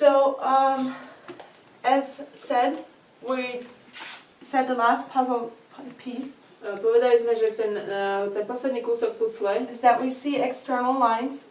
So, as said, we said the last puzzle piece Povedali sme, že ten posledný kúsok pucle is that we see external events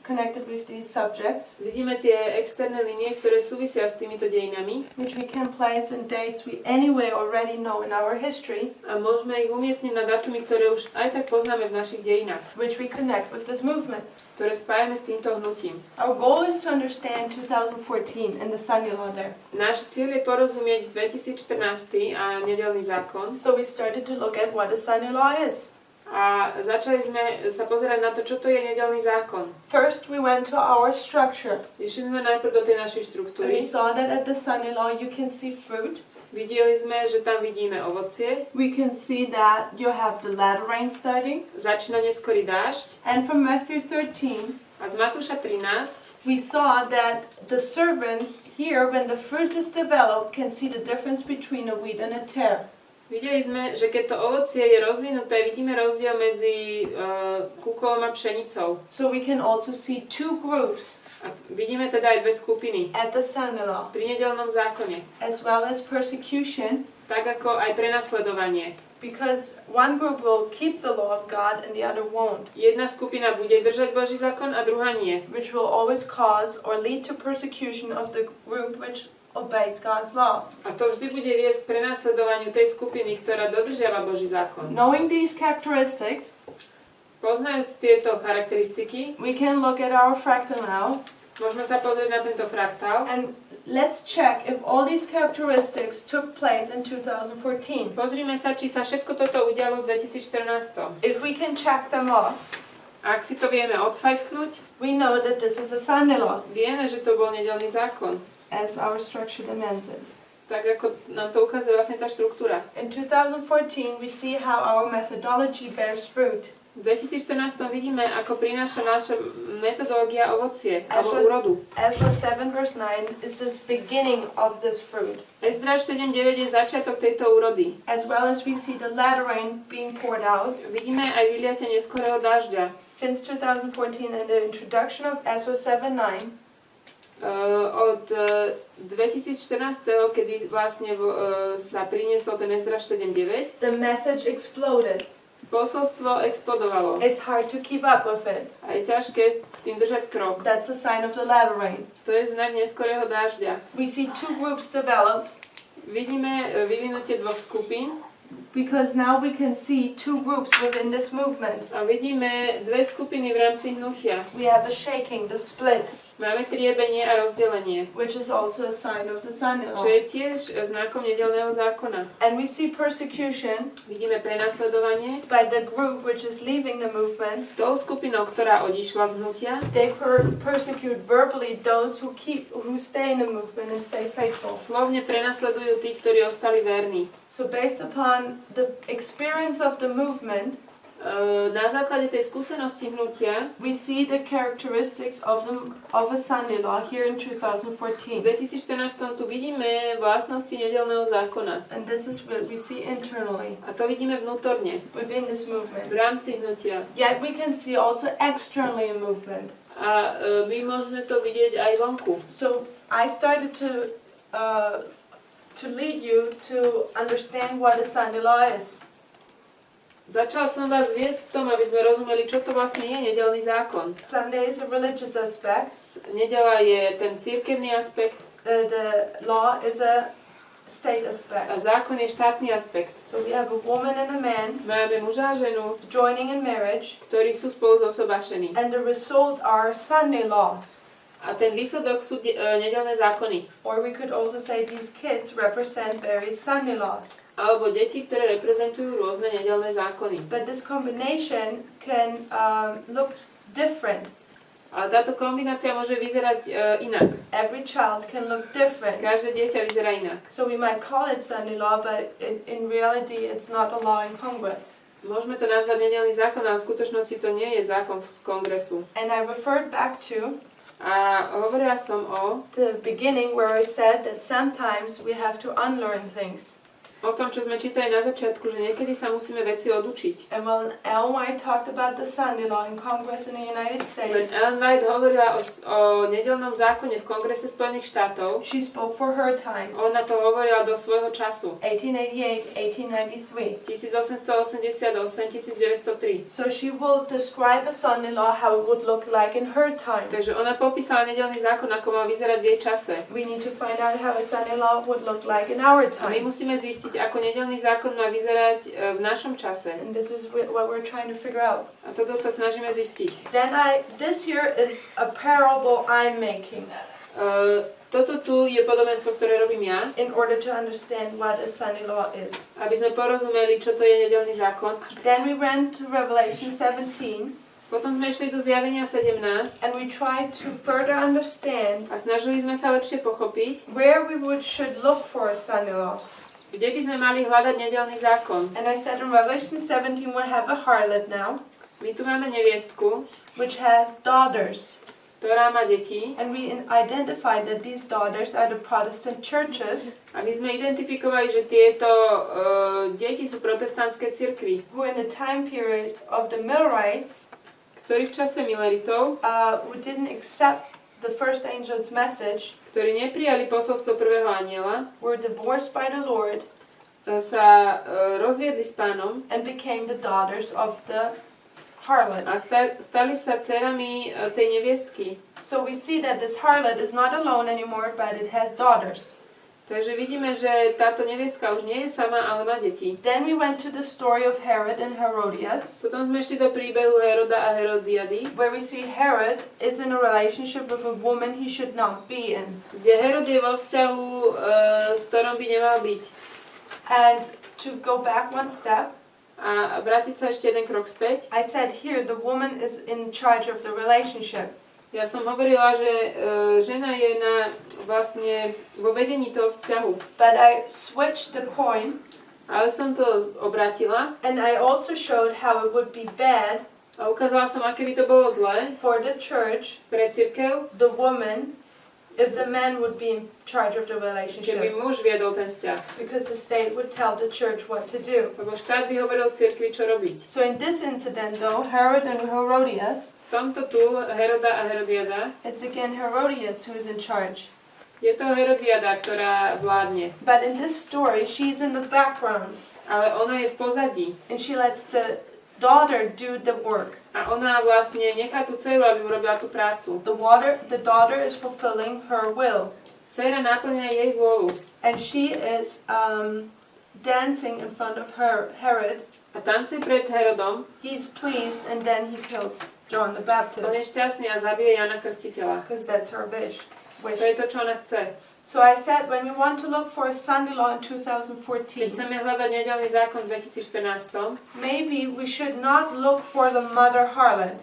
connected with these subjects, vidíme tie externé linie, ktoré súvisia s týmito dejinami, which we can place in dates we anyway already know in our history, a môžeme ich umiestniť na dátumy, ktoré už aj tak poznáme v našich dejinách, which we connect with this movement. ktoré spájame s týmto hnutím. Our goal is to understand 2014 and the Sunday law there. Náš cieľ je porozumieť 2014 a nedeľný zákon. So we started to look at what a Sunday law is. A začali sme sa pozerať na to, čo to je nedeľný zákon. First, we went to our structure. Išli sme najprv do tej našej And štruktúry. we saw that at the Sunday law you can see fruit. Videli sme, že tam vidíme ovocie. We can see that you have the latter rain starting. Začína neskorý dážď. And from Matthew 13, A z Matúša 13 we saw that the servants here, when the fruit is developed, can see the difference between a wheat and a tare. videli sme, že keď to ovocie je rozvinuté, vidíme rozdiel medzi kúkolom a pšenicou. So we can also see two groups A vidíme teda aj dve skupiny at the Sunday law, pri nedeľnom zákone. as well as persecution, Tak ako aj prenasledovanie. because one group will keep the law of God and the other won't, Jedna skupina bude držať Boží zákon a druhá nie. which will always cause or lead to persecution of the group which obeys God's law. A to vždy bude viesť k prenasledovaniu tej skupiny, ktorá dodržiava Boží zákon. Knowing these characteristics, Poznajúc tieto charakteristiky, we can look at our fractal now, môžeme sa pozrieť na tento fraktál. and let's check if all these characteristics took place in 2014. Pozrime sa, či sa všetko toto udialo v 2014. If we can check them off, Ak si to vieme odfajfknúť, we know that this is a Sunday law, vieme, že to bol nedeľný zákon. as our structure demands it. Tak ako nám to ukazuje vlastne tá štruktúra. In 2014, we see how our methodology bears fruit. V 2014 vidíme, ako prináša naša metodológia ovocie, alebo Ezra- úrodu. Ezra 7 verse 9 is this beginning of this fruit, Ezdraž 7.9 je začiatok tejto úrody. as well as we see the latter rain being poured out. Vidíme aj vyliatie neskorého dažďa. Since 2014 and the introduction of Ezra 7:9, Od 2014, kedy vlastne sa priniesol ten Ezdraž 7.9, the message exploded. posolstvo explodovalo. It's hard to keep up with it. A je ťažké s tým držať krok. That's a sign of the latter rain. To je znak neskorého dážďa. We see two groups develop Vidíme vyvinutie dvoch skupín because now we can see two groups within this movement. a vidíme dve skupiny v rámci hnutia. We have a shaking, the split, Máme triebenie a rozdelenie, which is also a sign of the Sunday law. čo je tiež znakom nedeľného zákona. And we see persecution Vidíme prenasledovanie by the group which is leaving the movement. tou skupinou, ktorá odišla z hnutia. They persecute verbally those who stay in the movement and stay faithful. Slovne prenasledujú tých, ktorí ostali verní. So based upon the experience of the movement, Na základe tej skúsenosti hnutia we see the characteristics of a Sunday law here in v 2014. 2014 tu vidíme vlastnosti nedeľného zákona. And this is what we see internally A to vidíme vnútorne, within this v movement. rámci hnutia. Yet we can see also externally in movement. A my môžeme to vidieť aj vonku. So I started to lead you to understand what a Sunday law is. Začal som vás viesť v tom, aby sme rozumeli, čo to vlastne je nedeľný zákon. Sunday is a religious aspect. Nedeľa je ten cirkevný aspekt The law is a state aspect. a zákon je štátny aspekt. So we have a woman and a man Máme muža a ženu, joining in marriage, ktorí sú spolu zosobášení. and the result are Sunday laws. A ten výsledok sú nedeľné zákony. Or we could also say these kids represent various Sunday laws. Alebo deti, ktoré reprezentujú rôzne nedeľné zákony. But this combination can look different. Ale táto kombinácia môže vyzerať inak. Every child can look different. Každé dieťa vyzerá inak. So we might call it Sunday law, but in reality it's not a law in Congress. Môžeme to nazvať nedeľný zákon, ale v skutočnosti to nie je zákon z kongresu. And I referred back to A hovorila som o the beginning where I said that sometimes we have to unlearn things. o tom, čo sme čítali na začiatku, že niekedy sa musíme veci odučiť. And when Ellen White talked about the son-in-law in Congress in the United Keď States, Ellen White hovorila o nedeľnom zákone v Kongrese Spojených štátov, she spoke for her time, ona to hovorila do svojho času. 1888, 1893. 1888-1903. So she will describe a son-in-law how it would look like in her time. Takže ona popísala nedeľný zákon, ako mal vyzerať v jej čase. We need to find out how a son-in-law would look like in our A my time. musíme zistiť, ako nedeľný zákon má vyzerať v našom čase. And this is what we're trying to figure out. A toto sa snažíme zistiť. Then this here is a parable I'm making Toto tu je podobenstvo, ktoré robím ja, in order to understand what a son-in-law is. aby sme porozumeli, čo to je nedeľný zákon. Then we went to Revelation 17, Potom sme išli do Zjavenia 17 and we tried to further understand a snažili sme sa lepšie pochopiť, where we should look for a son-in-law. kde by sme mali hľadať nedeľný zákon. And I said in Revelation 17 we have a harlot now, My tu máme neviestku, which has daughters. ktorá má deti, And we identified that these daughters are the Protestant churches a my sme identifikovali, že tieto deti sú protestantské cirkvi, who in the time period of the Millerites ktorí v čase mileritov, who didn't accept the first angel's message, ktorí neprijali posolstvo prvého anjela, were divorced by the Lord sa rozviedli s pánom and became the daughters of the harlot. a stali sa dcerami tej neviestky. So we see that this harlot is not alone anymore, but it has daughters. Takže vidíme, že táto neviestka už nie je sama, ale má deti. Then we went to the story of Herod and Herodias, Potom sme šli do príbehu Heroda a Herodiady, where we see Herod is in a relationship with a woman he should not be in. kde Herod je vo vzťahu, v ktorom by nemal byť. And to go back one step, A vrátiť sa ešte jeden krok späť. I said here the woman is in charge of the relationship. Ja som hovorila, že žena je vlastne vo vedení toho vzťahu. But I switched the coin, Ale som to obratila and I also showed how it would be bad a ukázala som, aké by to bolo zlé for the church, pre cirkev, the woman, if the man would be in charge of the keby relationship. muž viedol ten vzťah. Because the state would tell the church what to do. Lebo štát by hovoril cirkvi, čo robiť. So in this incident though, Herod and Herodias, V tomto tu Heroda a Herodiada, it's again Herodias who is in charge. je to Herodiada, ktorá vládne. But in this story, she's in the background, Ale ona je v pozadí. and she lets the daughter do the work. A ona vlastne nechá tú dceru, aby urobila tú prácu. The daughter is fulfilling her will, Dcera náplňa jej vôľu. and she is dancing in front of Herod. A tancuje pred Herodom. He's pleased, and then he kills John the On je Baptist, šťastný a zabije Jana Krstiteľa. because that's her wish. To je to, čo ona chce. So I said, when you want to look for a son-in-law in Keď 2014, chceme hľadať nedeľný zákon v 2014, maybe we should not look for the mother harlot.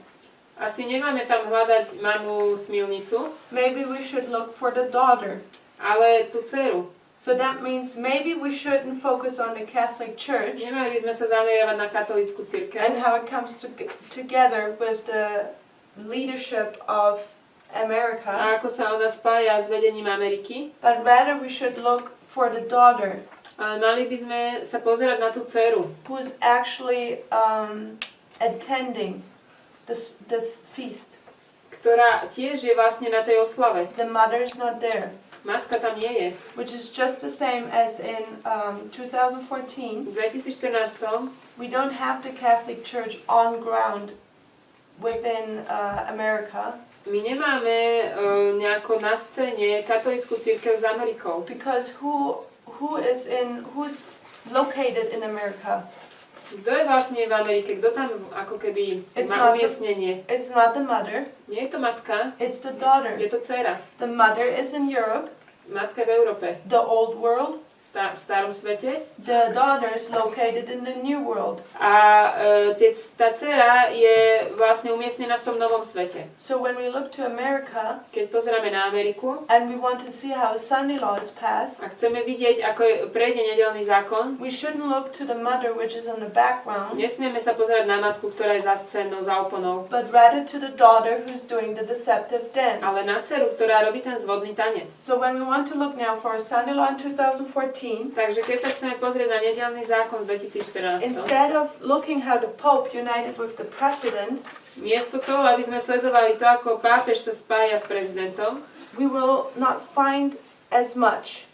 asi nemáme tam hľadať mamu smilnicu, Maybe we should look for the daughter. ale tú dceru. So that means maybe we shouldn't focus on the Catholic Church Nemali by sme sa zameriavať na katolícku and cirkev how it comes together with the leadership of America, a ako sa ona spája s vedením Ameriky, but rather we should look for the daughter ale mali by sme sa pozerať na tú dceru, who's actually attending this feast. ktorá tiež je vlastne na tej oslave. The mother is not there, Matka tam nie je. which is just the same as in 2014. V 2014 We don't have the Catholic Church on ground within America my nemáme nejako na scéne katolícku cirkev s Amerikou. because who's located in America? Kto je vlastne v Amerike? Kto tam ako keby It's má not umiestnenie? It's not the mother, Nie je to matka, it's the daughter. je to dcera. The mother is in Europe, Matka je v Európe. the old world. V starom svete. The daughter is located in the new world. A tá dcera je vlastne umiestnená v tom novom svete. So when we look to America Keď pozeráme na Ameriku and we want to see how a son-in-law is passed, a chceme vidieť, ako prejde nedeľný zákon, we shouldn't look to the mother which is in the background, nesmieme sa pozerať na matku, ktorá je za scénou, za oponou, but rather to the daughter who's doing the deceptive dance. ale na dceru, ktorá robí ten zvodný tanec. So when we want to look now for a son-in-law in 2014, 2014, Takže keď sa chceme pozrieť na nedeľný zákon v 2014, instead of looking how the Pope united with the President, miesto toho, aby sme sledovali to, ako pápež sa spája s prezidentom, we will not find as much.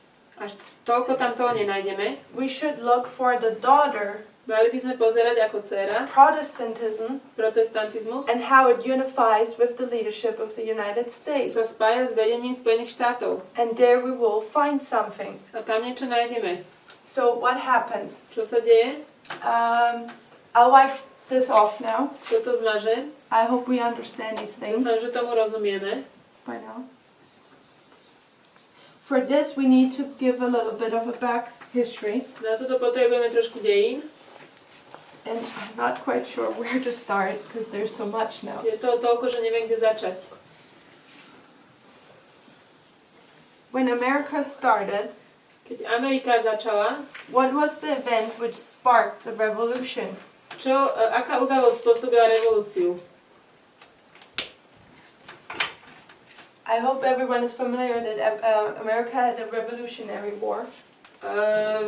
až toľko tam toho nenájdeme. We should look for the daughter, Mali by sme pozerať ako dcéra, Protestantism, protestantizmus, and how it unifies with the leadership of the United States. sa spája s vedením Spojených štátov. And there we will find something. A tam niečo nájdeme. So what happens? Čo sa deje? I'll wipe this off now. Toto zmažem. I hope we understand these things Dúfam, že tomu rozumieme. by now. For this we need to give a little bit of a back history. Na toto potrebujeme trošku dejín. And I'm not quite sure where to start because there's so much now. Je toho toľko, že neviem, kde začať. When America started, Keď Amerika začala, what was the event which sparked the revolution? aká udalosť spôsobila revolúciu? I hope everyone is familiar that America had a revolutionary war.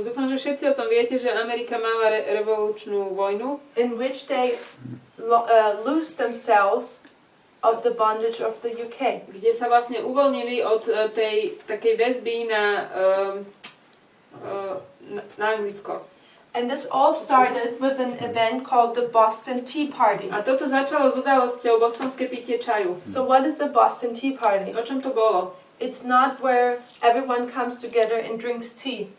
Dúfam, že všetci o tom viete, že Amerika mala revolučnú vojnu, In which they loosed themselves of the bondage of the UK. kde sa vlastne uvoľnili od tej takej väzby na Anglicko. And this all started with an event called the Boston Tea Party. A toto začalo s udalosťou bostonské pitie čaju. So what is the Boston Tea Party? O čom to bolo? It's not where everyone comes together and drinks tea.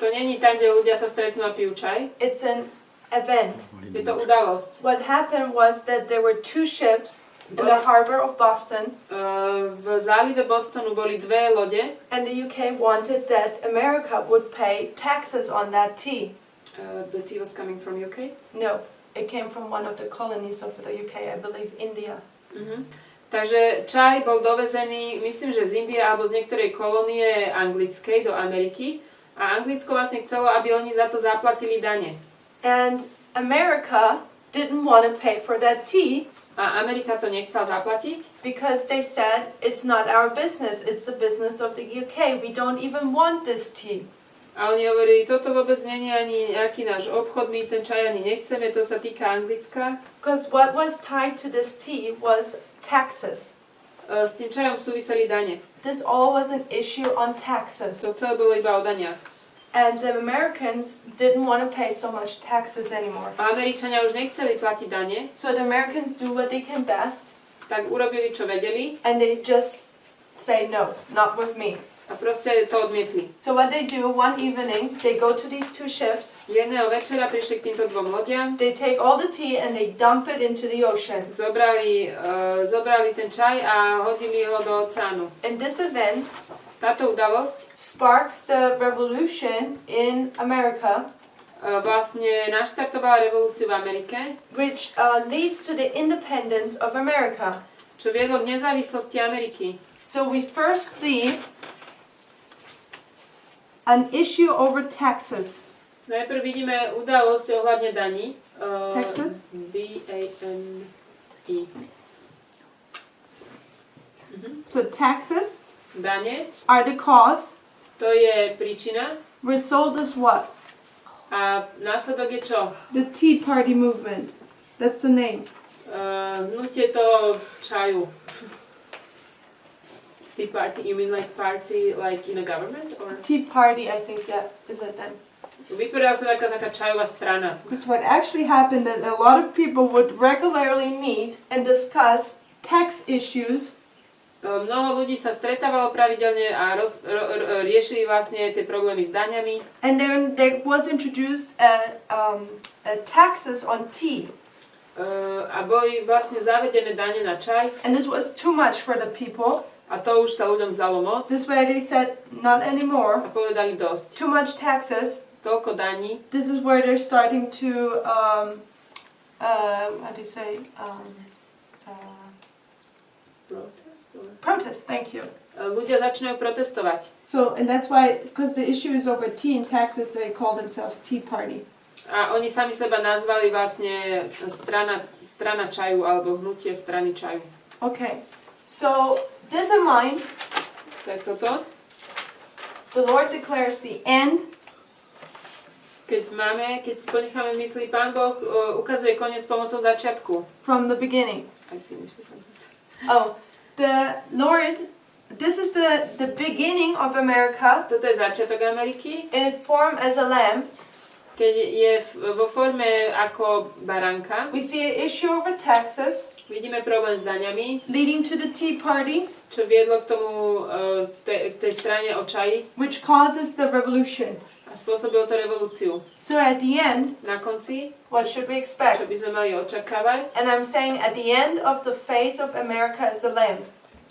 To není tam, kde ľudia sa stretnú a pijú čaj. It's an event. Je to udalosť. What happened was that there were two ships in the harbor of Boston, V zálive Bostonu boli dve lode. and the UK wanted that America would pay taxes on that tea. The tea was coming from UK. No, it came from one of the colonies of the UK, I believe India. Takže čaj bol dovezený, myslím, že z Indie alebo z niektorej kolónie anglickej do Ameriky. A Anglicko vlastne chcelo, aby oni za to zaplatili dane. And America didn't want to pay for that tea A Amerika to nechcela zaplatiť, because they said it's not our business, it's the business of the UK. We don't even want this tea. a oni hovorili, toto vôbec nie je ani nejaký náš obchod, my ten čaj ani nechceme, to sa týka Anglicka. Because what was tied to this tea was taxes. S tým čajom súviseli dane. This all was an issue on taxes. To celé bolo iba o daniach. And the Americans didn't want to pay so much taxes anymore. A Američania už nechceli platiť dane, So the Americans do what they can best, tak urobili, čo vedeli and they just say no, not with me. a proste to odmietli. So what they do one evening, they go to these two ships, Jedného večera prišli k týmto dvom lodiam, they take all the tea and they dump it into the ocean. zobrali ten čaj a hodili ho do oceánu. And this event Táto udalosť sparks the revolution in America, vlastne naštartovala revolúciu v Amerike, which leads to the independence of America. čo viedlo k nezávislosti Ameriky. So we first see an issue over taxes. Najprv vidíme udalosť ohľadne daní. Texas? D-A-N-E. So taxes Dane, are the cause. to je príčina. Result is what? A následok je čo? The Tea Party movement. That's the name. Hnutie toho čaju. Tea party, you mean like party like in a government? Or? Tea Party, I think, yeah, is it then? Vytvorila sa taká čajová strana. Because what actually happened that a lot of people would regularly meet and discuss tax issues. Mnoho ľudí sa stretávalo pravidelne a riešili vlastne tie problémy s daňami. And then there was introduced taxes on tea. A boli vlastne zavedené dane na čaj. And this was too much for the people. A to už sa ľuďom zdalo moc. This way they said, not anymore. A povedali dosť. Too much taxes. Toľko daní. This is where they're starting to, how do you say, protest, thank you. Ľudia začínajú protestovať. So, and that's why, because the issue is over tea and taxes, they call themselves Tea Party. A oni sami seba nazvali vlastne strana čaju alebo hnutie strany čaju. Okay, so this in mind, To je toto. the Lord declares the end Keď si ponecháme v mysli, Pán Boh ukazuje koniec pomocou začiatku. from the beginning. I finished the sentence. Oh, the Lord, this is the beginning of America Toto je začiatok Ameriky, in its form as a lamb. keď je vo forme ako baránka. We see an issue over taxes Vidíme problém s daňami, leading to the Tea Party, čo viedlo k tomu, k tej strane o čaji which causes the revolution. a spôsobilo to revolúciu. So at the end, Na konci, what should we čo expect? by sme mali očakávať, And I'm saying at the end of the phase of America as a lamb.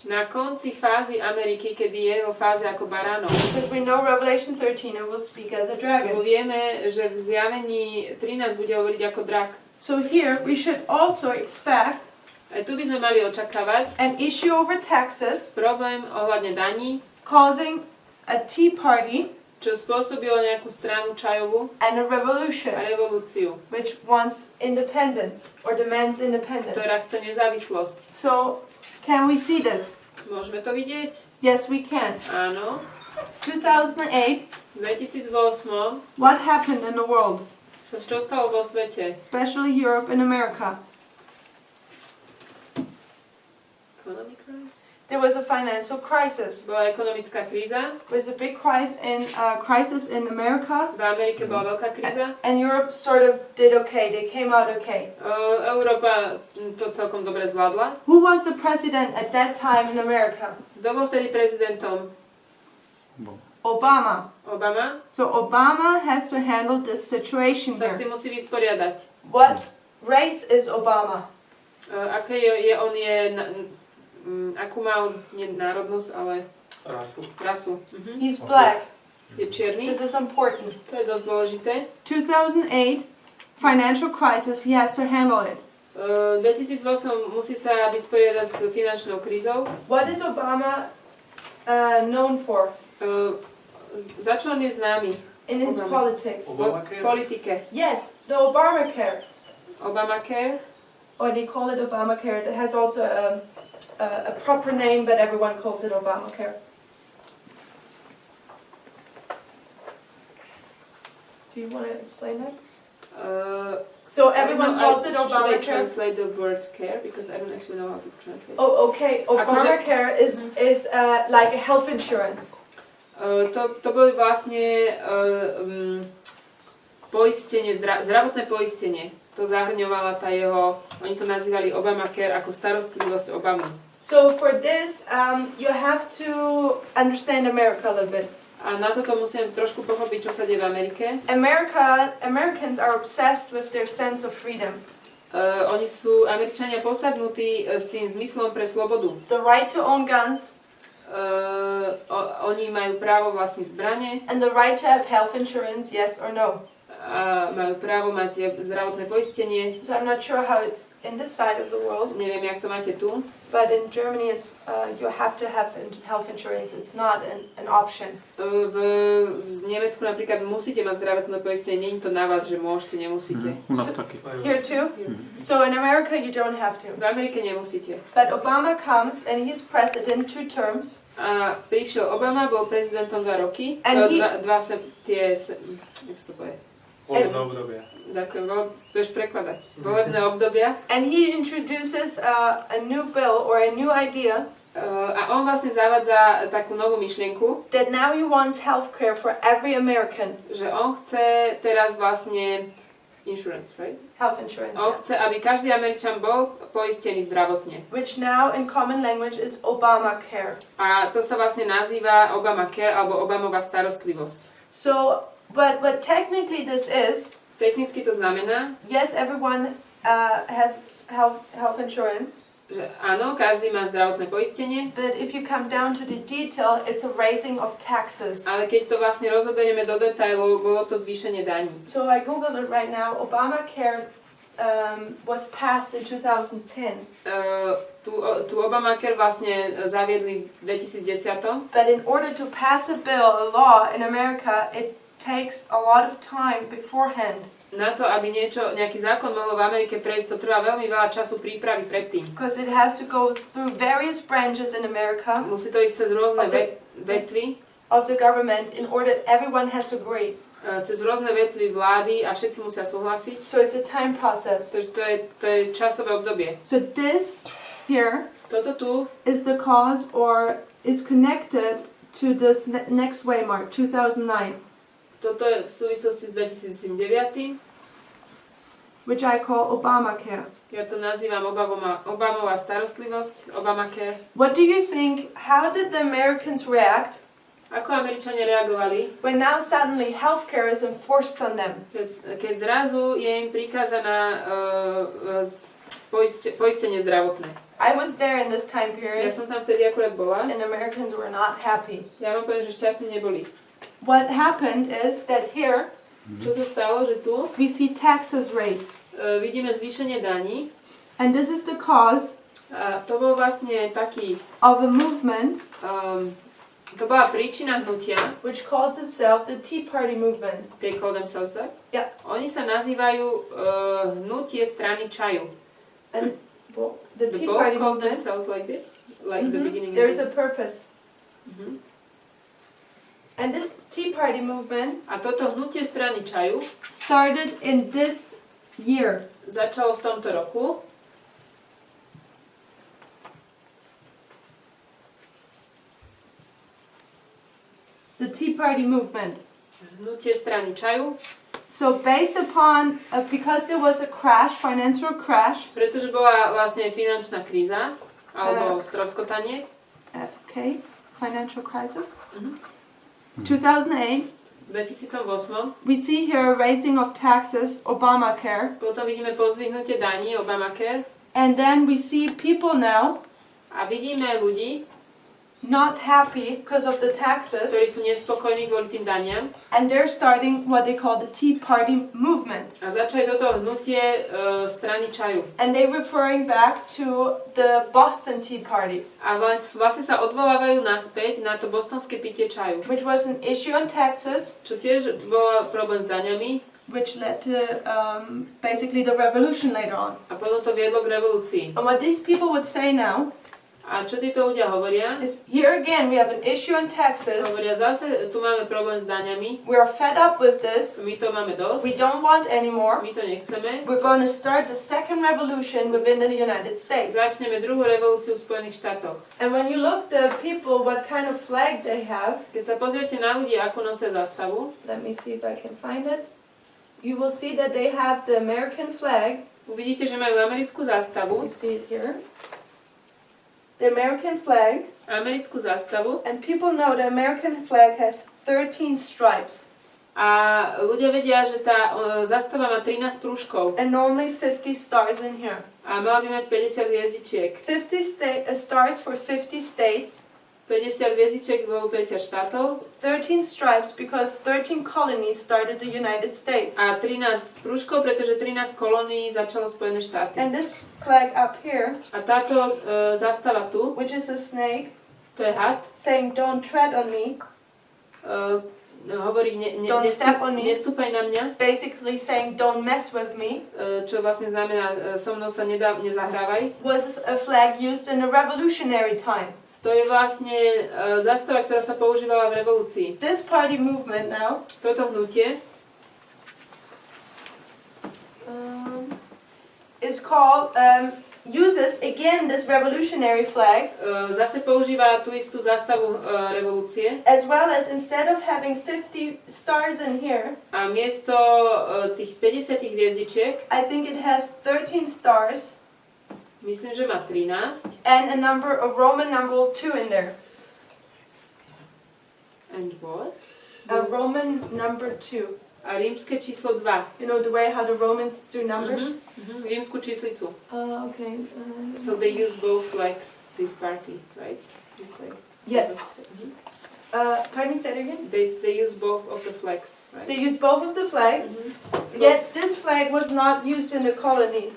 na konci fázy Ameriky, kedy je vo fáze ako baránok. Because we know Revelation 13 it will speak as a Lebo dragon. vieme, že v zjavení 13 bude hovoriť ako drak. So here we should also expect Aj tu by sme mali očakávať an issue over taxes problém ohľadne daní, causing a Tea Party čo spôsobilo nejakú stranu čajovú and a a revolution revolúciu, which wants independence or demands independence. ktorá chce nezávislosť. So can we see this? Môžeme to vidieť? Yes, we can. Áno. 2008, V 2008 what happened in the world, sa čo stalo vo svete? especially Europe and America? Economic crisis? There was a financial crisis. Bola ekonomická kríza. There was a big crisis in America, V Amerike bola veľká kríza. and Europe sort of did okay. They came out okay. Európa to celkom dobre zvládla. Who was the president at that time in America? Kto bol vtedy prezidentom? Obama. Obama. So Obama has to handle this situation Sa s here. tým musí vysporiadať. What race is Obama? Aké akú má on, nie národnosť, ale rasu. He's black. Je čierny. This is important. To je dosť dôležité. 2008 financial crisis, he has to handle it. 2008 musí sa vysporiadať s finančnou krízou. What is Obama known for Za čo on je známy? in his Obama. politics? V politike. Yes, the Obamacare. Obamacare. Or they call it Obamacare. It has also a proper name, but everyone calls it Obamacare. Do you want to explain that? So everyone calls it Should I Obamacare. translate the word care? Because I don't actually know how to translate. Oh, okay. Obamacare is like a health insurance. To boli vlastne poistenie, zdravotné poistenie. To zahrňovala tá jeho, oni to nazývali Obamacare ako starostlivosť Obamy. So for this, you have to understand America a little bit. A na toto musím trošku pochopiť, čo sa deje v Amerike. Americans are obsessed with their sense of freedom. Američania posadnutí s tým zmyslom pre slobodu. The right to own guns. Oni majú právo vlastniť zbrane. And the right to have health insurance, yes or no. A majú právo mať zdravotné poistenie. So I'm not sure how it's in this side of the world. Neviem, jak to máte tu. But in Germany, you have to have health insurance. It's not an option. V Nemecku napríklad musíte mať zdravotné poistenie, nie je to na vás, že môžete, nemusíte. Here too? So in America, you don't have to. V Amerike nemusíte. But Obama comes and he's president 2 terms. A prišiel Obama, bol prezidentom 2 roky. And Jak sa to povie? Volebné obdobie. Ďakujem, budeš prekladať. Volebné obdobia. And he introduces a new bill or a new idea. A on vlastne zavádza takú novú myšlienku, That now he wants health care for every American. že on chce teraz vlastne insurance, right? Health insurance. On chce, aby každý Američan bol poistený zdravotne. Which now in common language is Obamacare. A to sa vlastne nazýva Obamacare alebo Obamová starostlivosť. So, but technically this is, Technicky to znamená, yes, everyone has health insurance. že áno, každý má zdravotné poistenie, But if you come down to the detail, it's a raising of taxes. ale keď to vlastne rozoberieme do detailov, bolo to zvýšenie daní. So I googled it right now. Obamacare was passed in 2010. Tu Obamacare vlastne zaviedli v 2010. But in order to pass a bill, a law in America, it takes a lot of time beforehand. Na to, aby nejaký zákon mohol v Amerike prejsť, to trvá veľmi veľa času prípravy predtým. Because it has to go through various branches in America Musí to ísť cez rôzne vetvy of the government in order everyone has to agree. cez rôzne vetvy vlády a všetci musia súhlasiť. So it's a time process. Takže to je časové obdobie. So this here Toto tu is the cause or is connected to this next waymark, 2009, toto je v súvislosti s 2009. which I call Obamacare. Ja to nazývam Obamová starostlivosť, Obamacare. What do you think, how did the Americans react Ako Američania reagovali, when now suddenly healthcare is enforced on them? keď zrazu je im prikázaná poistenie zdravotné. I was there in this time Ja period, som tam vtedy akurát bola. and Americans were not happy. Ja vám poviem, že šťastní neboli. What happened is that here Čo sa stalo, že tu we see taxes raised, vidíme zvýšenie daní. and this is the cause A to bol vlastne taký, of a movement to bola príčina hnutia. which calls itself the Tea Party movement. They call themselves that? Yeah. Oni sa nazývajú hnutie strany čaju. And well, the The Tea both Party call movement, themselves like this? Like the beginning there is of a purpose. Mhm. And this Tea Party movement A toto hnutie strany čaju started in this year. začalo v tomto roku. The Tea Party movement. Hnutie strany čaju, So based upon, because there was a crash, financial crash, pretože bola vlastne finančná kríza, alebo stroskotanie. FK, financial crisis, Mhm. 2008, V 2008 we see here a raising of taxes, Obamacare, potom vidíme pozdvihnutie daní, Obamacare, and then we see people now a vidíme ľudí, not happy because of the taxes, ktorí sú nespokojní kvôli tým daniam and they're starting what they call the Tea Party movement. a začali toto hnutie strany čaju. And they're referring back to the Boston Tea Party, A vlastne sa odvolávajú naspäť na to bostonské pitie čaju, which was an issue in Texas, čo tiež bol problém s daňami which led to basically the revolution later on. a potom to viedlo k revolúcii. And what these people would say now A čo títo ľudia hovoria? is, here again we have an issue in Texas, Hovoria zase, tu máme problém s daňami, we are fed up with this, my to máme dosť, we don't want anymore, my to nechceme. we're going to start the second revolution within the United States. Začneme druhú revolúciu v Spojených štátoch. And when you look the people, what kind of flag they have, Keď sa pozriete na ľudí, ako nosia zástavu, let me see if I can find it, you will see that they have the American flag, uvidíte, že majú americkú zástavu, you see it here, the American flag, zástavu and people know the American flag has 13 stripes, a ľudia vedia, že tá zástava má 13 prúžkov and normally 50 stars in here. a mala by mať 50 hviezdičiek. 50 stars for 50 states, 50 hviezdičiek vo 50 štátov 13 stripes because 13 colonies started the United States. a 13 prúžkov, pretože 13 kolónií začalo Spojené štáty. And this flag up here, A táto zástava tu, which is a snake, to je had, saying don't tread on me, hovorí Don't step on me. nestúpaj na mňa, basically saying don't mess with me, čo vlastne znamená so mnou sa nezahrávaj. was a flag used in a revolutionary time. To je vlastne zástava, ktorá sa používala v revolúcii. This party movement now Toto hnutie is called, uses again this revolutionary flag, zase používa tú istú zástavu revolúcie as well as instead of having 50 stars in here, a miesto tých 50 hviezdičiek, I think it has 13 stars myslím, že má 13. and a Roman number 2 in there. And what? A Roman number 2. A rímske číslo 2. You know the way how the Romans do numbers? Rímsku číslicu. Okay. So they use both flags, this party, right? This way. Yes. Mhm. Pardon me, say it again? They use both of the flags, right? They use both of the flags, yet this flag was not used in the colony.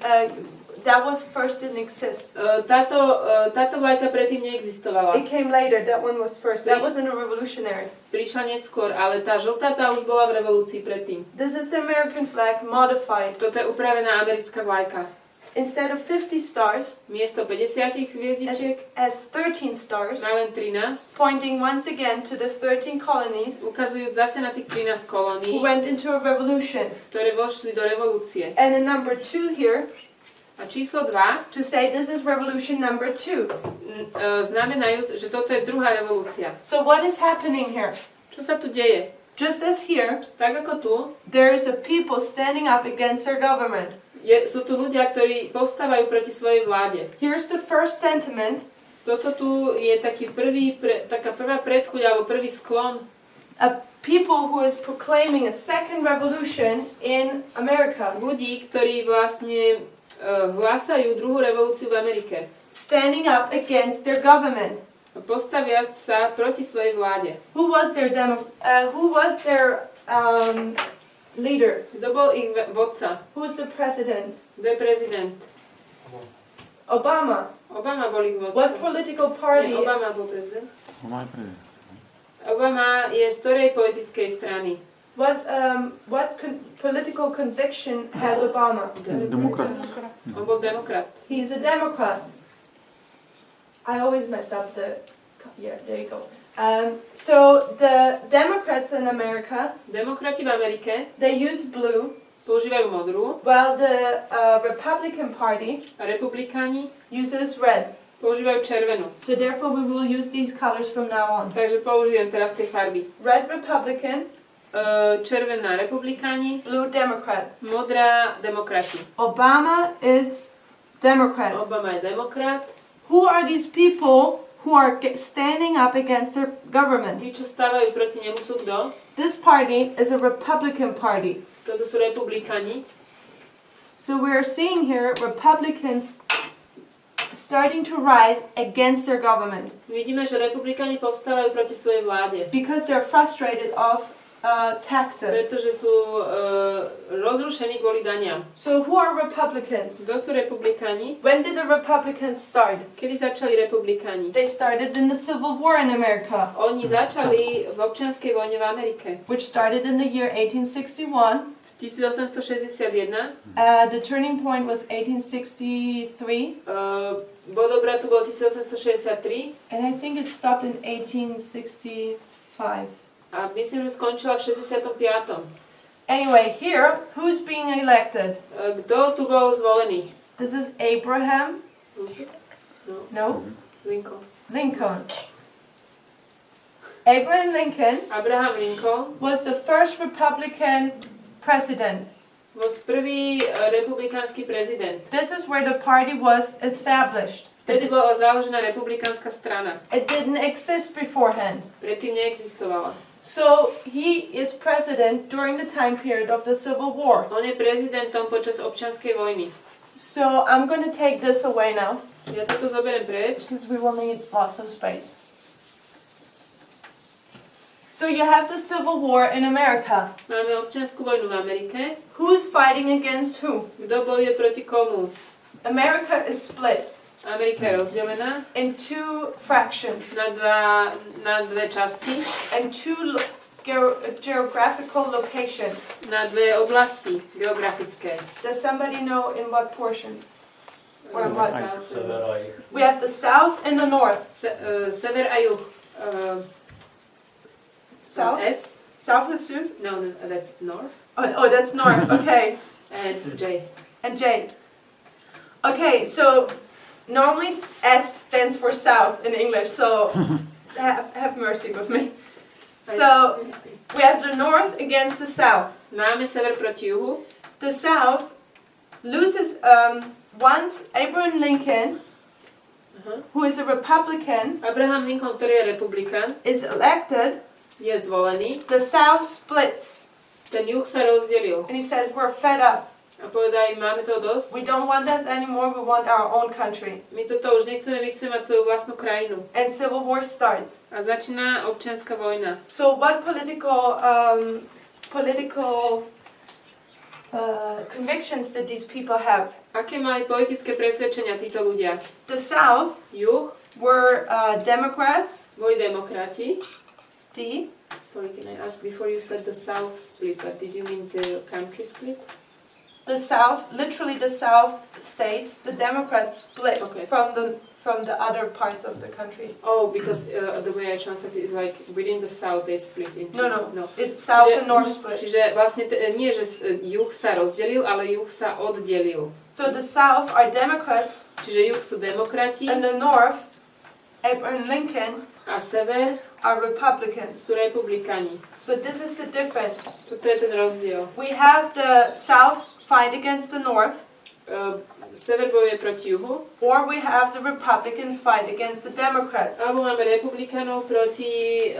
That was first didn't exist. Táto vlajka predtým neexistovala. It came later, that one was first. That was in a revolutionary. Prišla neskôr, ale tá žltá tá už bola v revolúcii predtým. This is the American flag modified. Toto je upravená americká vlajka. instead of 50 stars, miesto 50 hviezdičiek as 13 stars, má len 13, pointing once again to the 13 colonies ukazujúc zase na tých 13 kolónií, who went into a revolution. ktoré vošli do revolúcie. And in number 2 here, A číslo 2, to say this is revolution number 2. znamenajúc, že toto je druhá revolúcia. So what is happening here? Čo sa tu deje? Just as here, Tak ako tu, there is a people standing up against their government. sú tu ľudia, ktorí povstávajú proti svojej vláde. Here's the first sentiment. Toto tu je taká prvá predchuť alebo prvý sklon. A people who is proclaiming a second revolution in America. Ľudí, ktorí vlastne hlásajú druhú revolúciu v Amerike. Standing up against their government. Postaviať sa proti svojej vláde. Who was their leader? Kto bol ich vodca? Who was the president? Kto je prezident? Obama. Obama bol ich vodca. What political party? Nie, Obama bol prezident. Obama je z ktorej politickej strany? What political conviction has Obama? Demokrat. On bol demokrat. He's a Democrat. I always mess up the... Yeah, there you go. So the Democrats in America, Demokrati v Amerike they use blue, používajú modrú while the Republican Party a republikáni uses red. používajú červenú. So therefore we will use these colors from now on. Takže použijem teraz tie farby. Red Republican, Červená republikáni, blue Democrat. modrá demokrati. Obama is Democrat. Obama je demokrat. Who are these people who are standing up against their government? Tí, čo stávajú proti nemu, sú kto? This party is a Republican Party. Toto sú republikáni. So we are seeing here Republicans starting to rise against their government Vidíme, že republikáni povstávajú proti svojej vláde. because they're frustrated of taxes. Pretože sú rozrušení kvôli daniam. So who are Republicans? Kto sú republikáni? When did the Republicans start? Kedy začali republikáni? They started in the Civil War in America, Oni začali v občianskej vojne v Amerike. which started in the year 1861. 1861. The turning point was 1863, Bodobratu bol 1863 and I think it stopped in 1865. a myslím, že skončila v 65. Anyway, here, who's being elected? Kto tu bol zvolený? This is Abraham, no, Lincoln. Lincoln. Abraham Lincoln Abraham Lincoln was the first Republican president. bol prvý republikánsky prezident. This is where the party was established. Vtedy bola založená republikánska strana. It didn't exist beforehand. Predtým neexistovala. So he is president during the time period of the Civil War. On je prezidentom počas občianskej vojny. So I'm going to take this away now Ja toto zoberiem preč. because we will need lots of space. So you have the Civil War in America. Máme občiansku vojnu v Amerike. Who's fighting against who? Kto bojuje proti komu? America is split Amerika je rozdelená in two fractions na dve časti, and two geographical locations. na dve oblasti geografické. Does somebody know in what portions? Or what? South, We have the south and the north. sever a juh. South? S? South is south? No, that's north. Oh, that's north. Okay. And J. And J. Okay, so normally S stands for south in English, so have mercy with me. So we have the north against the south. Máme sever proti juhu. The south loses once Abraham Lincoln, who is a Republican, Abraham Lincoln, ktorý je republikán, is elected. je zvolený. The south splits, Ten juh sa rozdelil. and he says we're fed up. A povedal im, máme toho dosť. We don't want that anymore. We want our own country. My toto už nechceme, my chceme mať svoju vlastnú krajinu. And civil war starts. A začína občianska vojna. So what political convictions did these people have? Aké mali politické presvedčenia títo ľudia? The South Juh were Democrats. boli demokrati. D. Sorry, can I ask, before you said the South split, but did you mean the country split? the South, literally the South states, the Democrats split Okay. from the other parts of the country. Oh, because the way I translate it is like within the South they split into... No. It's South and North split. Čiže vlastne nie, že juh sa rozdelil, ale juh sa oddelil. So the South are Democrats. Čiže juh sú demokrati. And the North, Abraham Lincoln, A sever are Republicans. sú republikáni. So this is the difference. Toto je ten rozdiel. We have the South fight against the North. Sever bojuje proti juhu. Or we have the Republicans fight against the Democrats. Alebo máme republikánov proti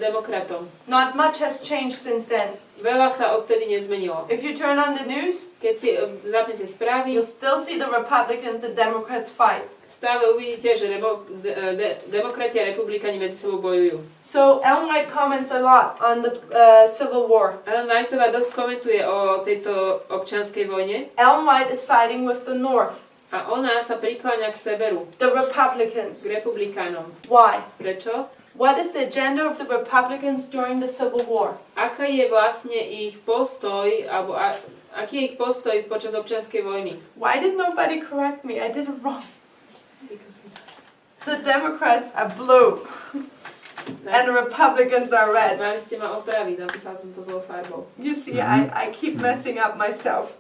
demokratom. Not much has changed since then. Veľa sa odtedy nezmenilo. If you turn on the news, Keď si zapnete správy, you'll still see the Republicans and Democrats fight. stále uvidíte, že demokrati a republikáni medzi sebou bojujú. So Ellen White comments a lot on the Civil War. Ellen Whiteová dosť komentuje o tejto občianskej vojne. Ellen White is siding with the North, A ona sa prikláňa k severu, the Republicans. k republikánom. Why? Prečo? What is the agenda of the Republicans during the Civil War? Aká je vlastne ich postoj, alebo aký je ich postoj počas občianskej vojny? Why did nobody correct me? I did it wrong. The Democrats are blue and the Republicans are red. Mali ste ma opraviť, napísal som to zlou farbou. You see, I keep messing up myself.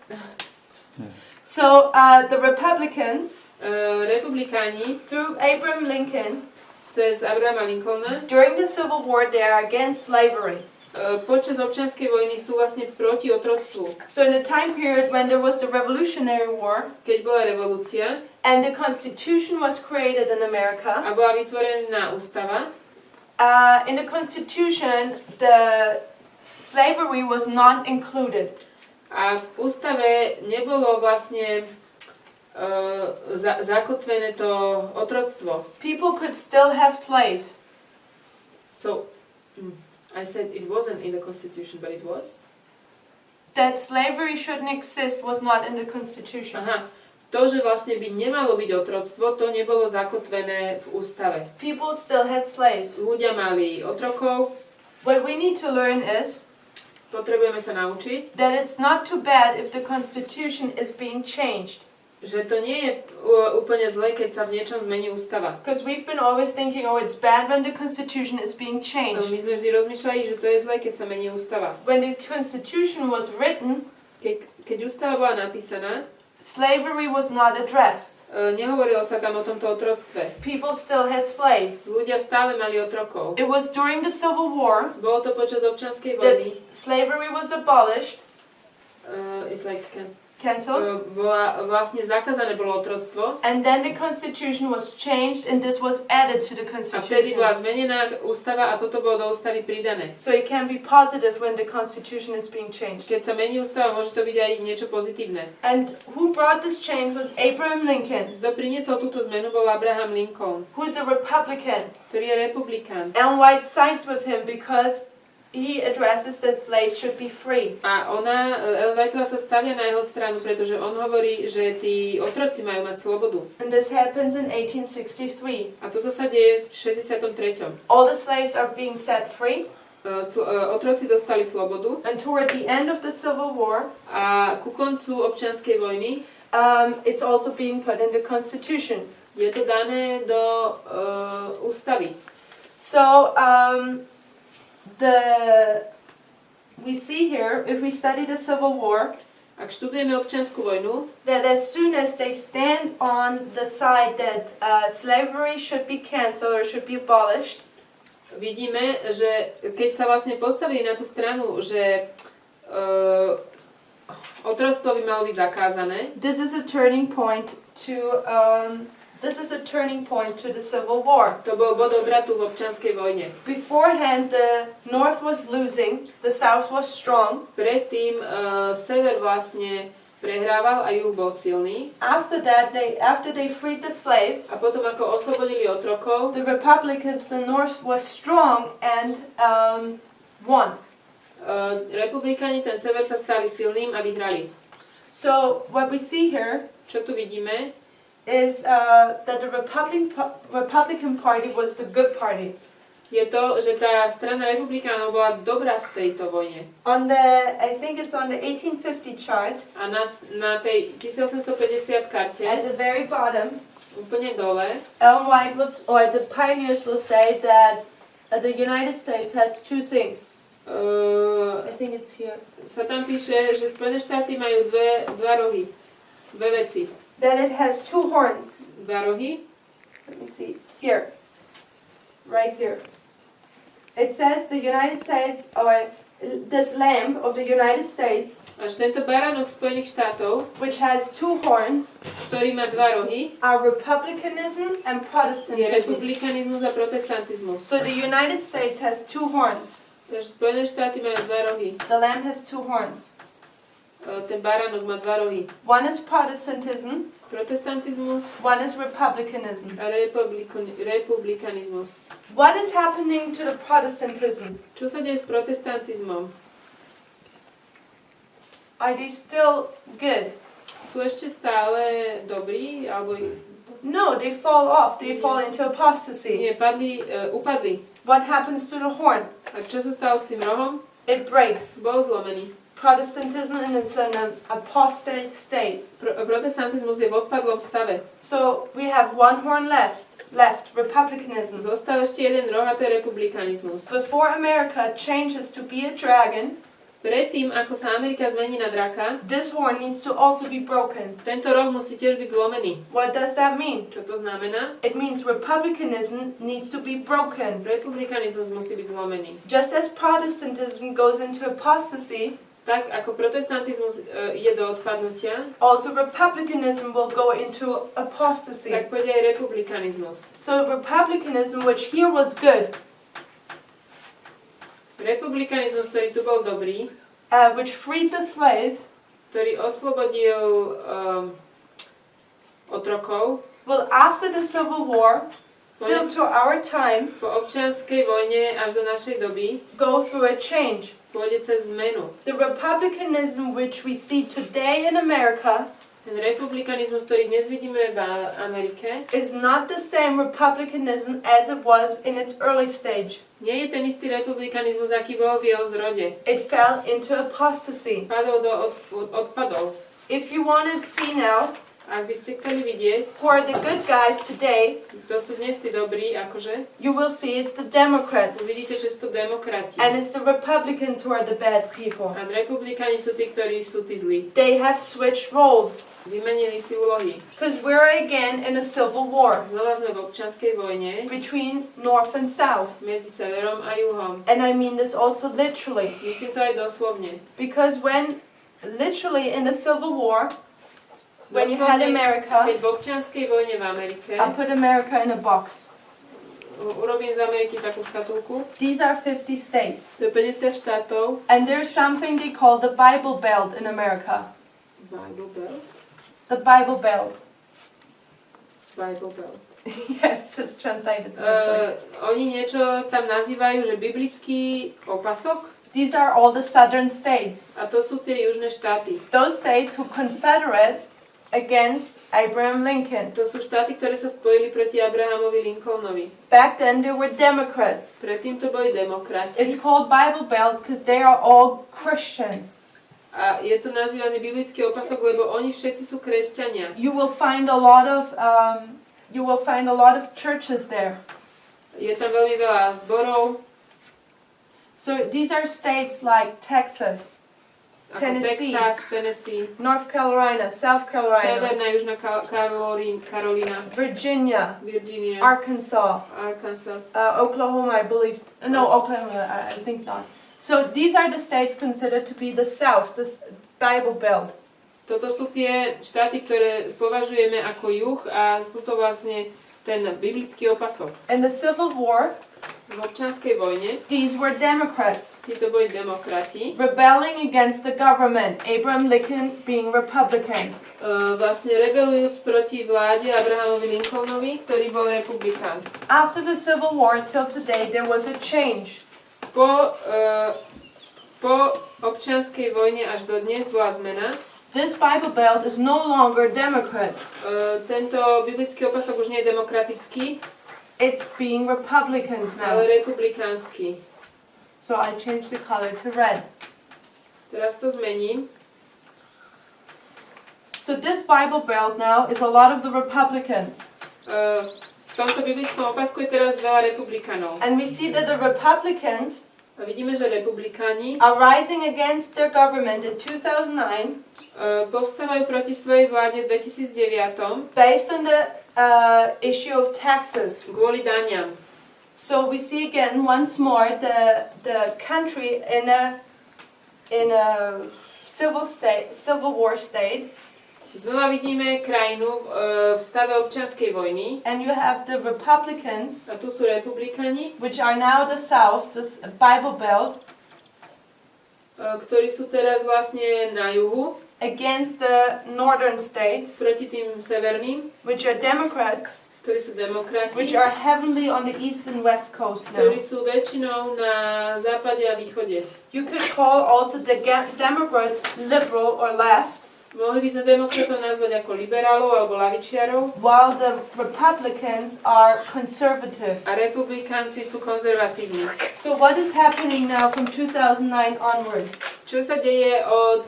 So the Republicans, Republikáni through Abraham Lincoln, cez Abrahama Lincolna during the Civil War, they are against slavery. Počas občianskej vojny sú vlastne proti otroctvu. So in the time period when there was the Revolutionary War, Keď bola revolúcia and the Constitution was created in America, a bola vytvorená ústava, in the Constitution, the slavery was not included. a v ústave nebolo vlastne zakotvené to otroctvo. People could still have slaves. So, I said it wasn't in the Constitution, but it was. That slavery shouldn't exist was not in the Constitution. Aha. To, že vlastne by nemalo byť otroctvo, to nebolo zakotvené v ústave. People still had slaves. Ľudia mali otrokov, What we need to learn is potrebujeme sa naučiť, that it's not too bad if the Constitution is being changed. že to nie je úplne zlé, keď sa v niečom zmení ústava. Because we've been always thinking, oh, it's bad when the Constitution is being My changed. sme vždy rozmýšľali, že to je zlé, keď sa mení ústava. When the Constitution was written, Keď ústava bola napísaná, slavery was not addressed. nehovorilo sa tam o tomto otroctve. People still had slaves. Ľudia stále mali otrokov. It was during the Civil War Bolo to počas občianskej that vojny. slavery was abolished, It's like cancelled, bola vlastne zakázané bolo otroctvo. and then the Constitution was changed and this was added to the A vtedy Constitution. bola zmenená ústava a toto bolo do ústavy pridané. So it can be positive when the Constitution is being changed. Keď sa mení ústava, môže to byť aj niečo pozitívne. And who brought this change was Abraham Lincoln, Kto priniesol túto zmenu, bol Abraham Lincoln, who's a Republican. ktorý je republikán. Ellen White sides with him because he addresses that slaves should be free. A Ellen Whiteová sa stavia na jeho stranu, pretože on hovorí, že tí otroci majú mať slobodu. And this happens in 1863. A toto sa deje v 63. All the slaves are being set free, Otroci dostali slobodu and toward the end of the Civil War, a ku koncu občianskej vojny it's also being put in the Constitution. je to dané do ústavy. So we see here, if we study the Civil War, Ak študujeme občiansku vojnu, that as soon as they stand on the side that slavery should be cancelled or should be abolished, vidíme, že keď sa vlastne postavili na tú stranu, že otroctvo by malo byť zakázané, this is a turning point to the Civil War. to bol bod obratu v občianskej vojne. Beforehand, the North was losing, the South was strong. Predtým sever vlastne prehrával a juh bol silný. After that, after they freed the slaves, A potom ako oslobodili otrokov, the Republicans, the North was strong and won. republikáni, ten sever sa stali silným a vyhrali. So what we see here Čo tu vidíme? is that the Republican Party was the good party. je to, že tá strana republikánov bola dobrá v tejto vojne. I think it's on the 1850 chart, A na tej 1850 karte, at the very bottom, úplne dole, Ellen White or the pioneers will say that the United States has two things. I think it's here. sa tam píše, že Spojené štáty majú dva rohy. Dve veci. That it has two horns. Dva rohy. Let me see. Here. Right here. It says the United States, or this lamb of the United States, Až tento baránok Spojených štátov, which has two horns, ktorý má dva rohy, are republicanism and je Protestantism. republikanizmus a protestantizmus. So the United States has two horns. Takže Spojené štáty majú dva rohy. The lamb has two horns. Ten baránok má dva rohy. One is Protestantism, Protestantizmus one is republicanism. a republikanizmus. What is happening to the Protestantism? Čo sa deje s protestantizmom? Are they still good? Sú ešte stále dobrí? Alebo No, they fall off. They fall into apostasy. nie, upadli. What happens to the horn? A čo sa stalo s tým rohom? It breaks. Bol zlomený. Protestantism is in an apostate state. Protestantizmus je v odpadlom stave. So we have one horn left, republicanism. Zostal ešte jeden roh a to je republikanizmus. Before America changes to be a dragon, Predtým, ako sa Amerika zmení na draka, this horn needs to also be broken. tento roh musí tiež byť zlomený. What does that mean? Čo to znamená? It means republicanism needs to be broken. Republikanizmus musí byť zlomený. Just as Protestantism goes into apostasy, Tak ako protestantizmus ide do odpadnutia, also republicanism will go into apostasy. tak pôjde aj republikanizmus. So republicanism, which here was good, Republikanizmus, ktorý tu bol dobrý, which freed the slaves, ktorý oslobodil otrokov, will after the Civil War, till to our time, po občianskej vojne až do našej doby, go through a change. pôjde cez zmenu. The republicanism which we see today in America Ten republikanizmus, ktorý dnes vidíme v Amerike, is not the same republicanism as it was in its early stage. nie je ten istý republikanizmus, aký bol v jeho zrode. It fell into apostasy. Padol do odpadov. If you want to see now Ak by ste chceli vidieť, who are the good guys today, kto sú dnes tí dobrí, akože, you will see it's the Democrats. uvidíte, že sú to demokrati. And it's the Republicans who are the bad people. A republikáni sú tí, ktorí sú tí zlí. They have switched roles. Vymenili si úlohy. Because we're again in a civil war Znova sme v občianskej vojne between North and South. medzi severom a juhom. And I mean this also literally. Myslím to aj doslovne. Because when, literally in the Civil War, when you had Keď America, v občianskej vojne v Amerike, I put America in a box. urobím z Ameriky takú škatulku, These are 50 states. to je 50 štátov. And there's something they call the Bible Belt in America. Bible Belt? The Bible Belt. Bible Belt. Yes, just translated. literally. Oni niečo tam nazývajú, že biblický opasok. These are all the southern states. A to sú tie južné štáty. Those states who confederate against Abraham Lincoln. To sú štáty, ktoré sa spojili proti Abrahamovi Lincolnovi. Back then they were Democrats. Predtým to boli demokrati. It's called Bible Belt because they are all Christians. A je to nazývaný biblický opasok, lebo oni všetci sú kresťania. You will find a lot of churches there. Je tam veľmi veľa zborov. So these are states like Texas, Ako Tennessee, Texas, Tennessee, North Carolina, South Carolina, Severná, Južná Karolína, Virginia, Virginia, Arkansas, Arkansas. Oklahoma, I believe. No, Oklahoma, I think not. So these are the states considered to be the South, the Bible Belt. Toto sú tie štáty, ktoré považujeme ako juh a sú to vlastne ten biblický opasok. In the Civil War, V občianskej vojne these were Democrats títo boli demokrati, rebelling against the government, Abraham Lincoln being Republican. Vlastne rebelujúc proti vláde Abrahamovi Lincolnovi, ktorý bol republikán. After the Civil War till today, there was a change. Po občianskej vojne až do dnes bola zmena. This Bible Belt is no longer Democrats. Tento biblický opasok už nie je demokratický. It's being Republicans now. ale republikánsky. So I changed the color to red. Teraz to zmením. So this Bible Belt now is a lot of the Republicans. V tomto biblickom opasku je teraz veľa republikánov. And we see that the Republicans A vidíme, že republikáni are rising against their government in 2009 povstávajú proti svojej vláde v 2009 based on the issue of taxes. kvôli daniam. So we see again once more the country in a civil war state. Znova vidíme krajinu v stave občianskej vojny. And you have the Republicans, A tu sú republikáni, which are now the South, this Bible Belt, ktorí sú teraz vlastne na juhu, against the northern states, proti tým severným, which are Democrats, ktorí sú demokrati, which are heavily on the east and west coast now. ktorí sú väčšinou na západe a východe. You could call also the Democrats liberal or left, Mohli by sme demokratov nazvať ako liberálov alebo lavičiarov, while the Republicans are conservative. a republikánci sú konzervatívni. So what is happening now from 2009 onward? Čo sa deje od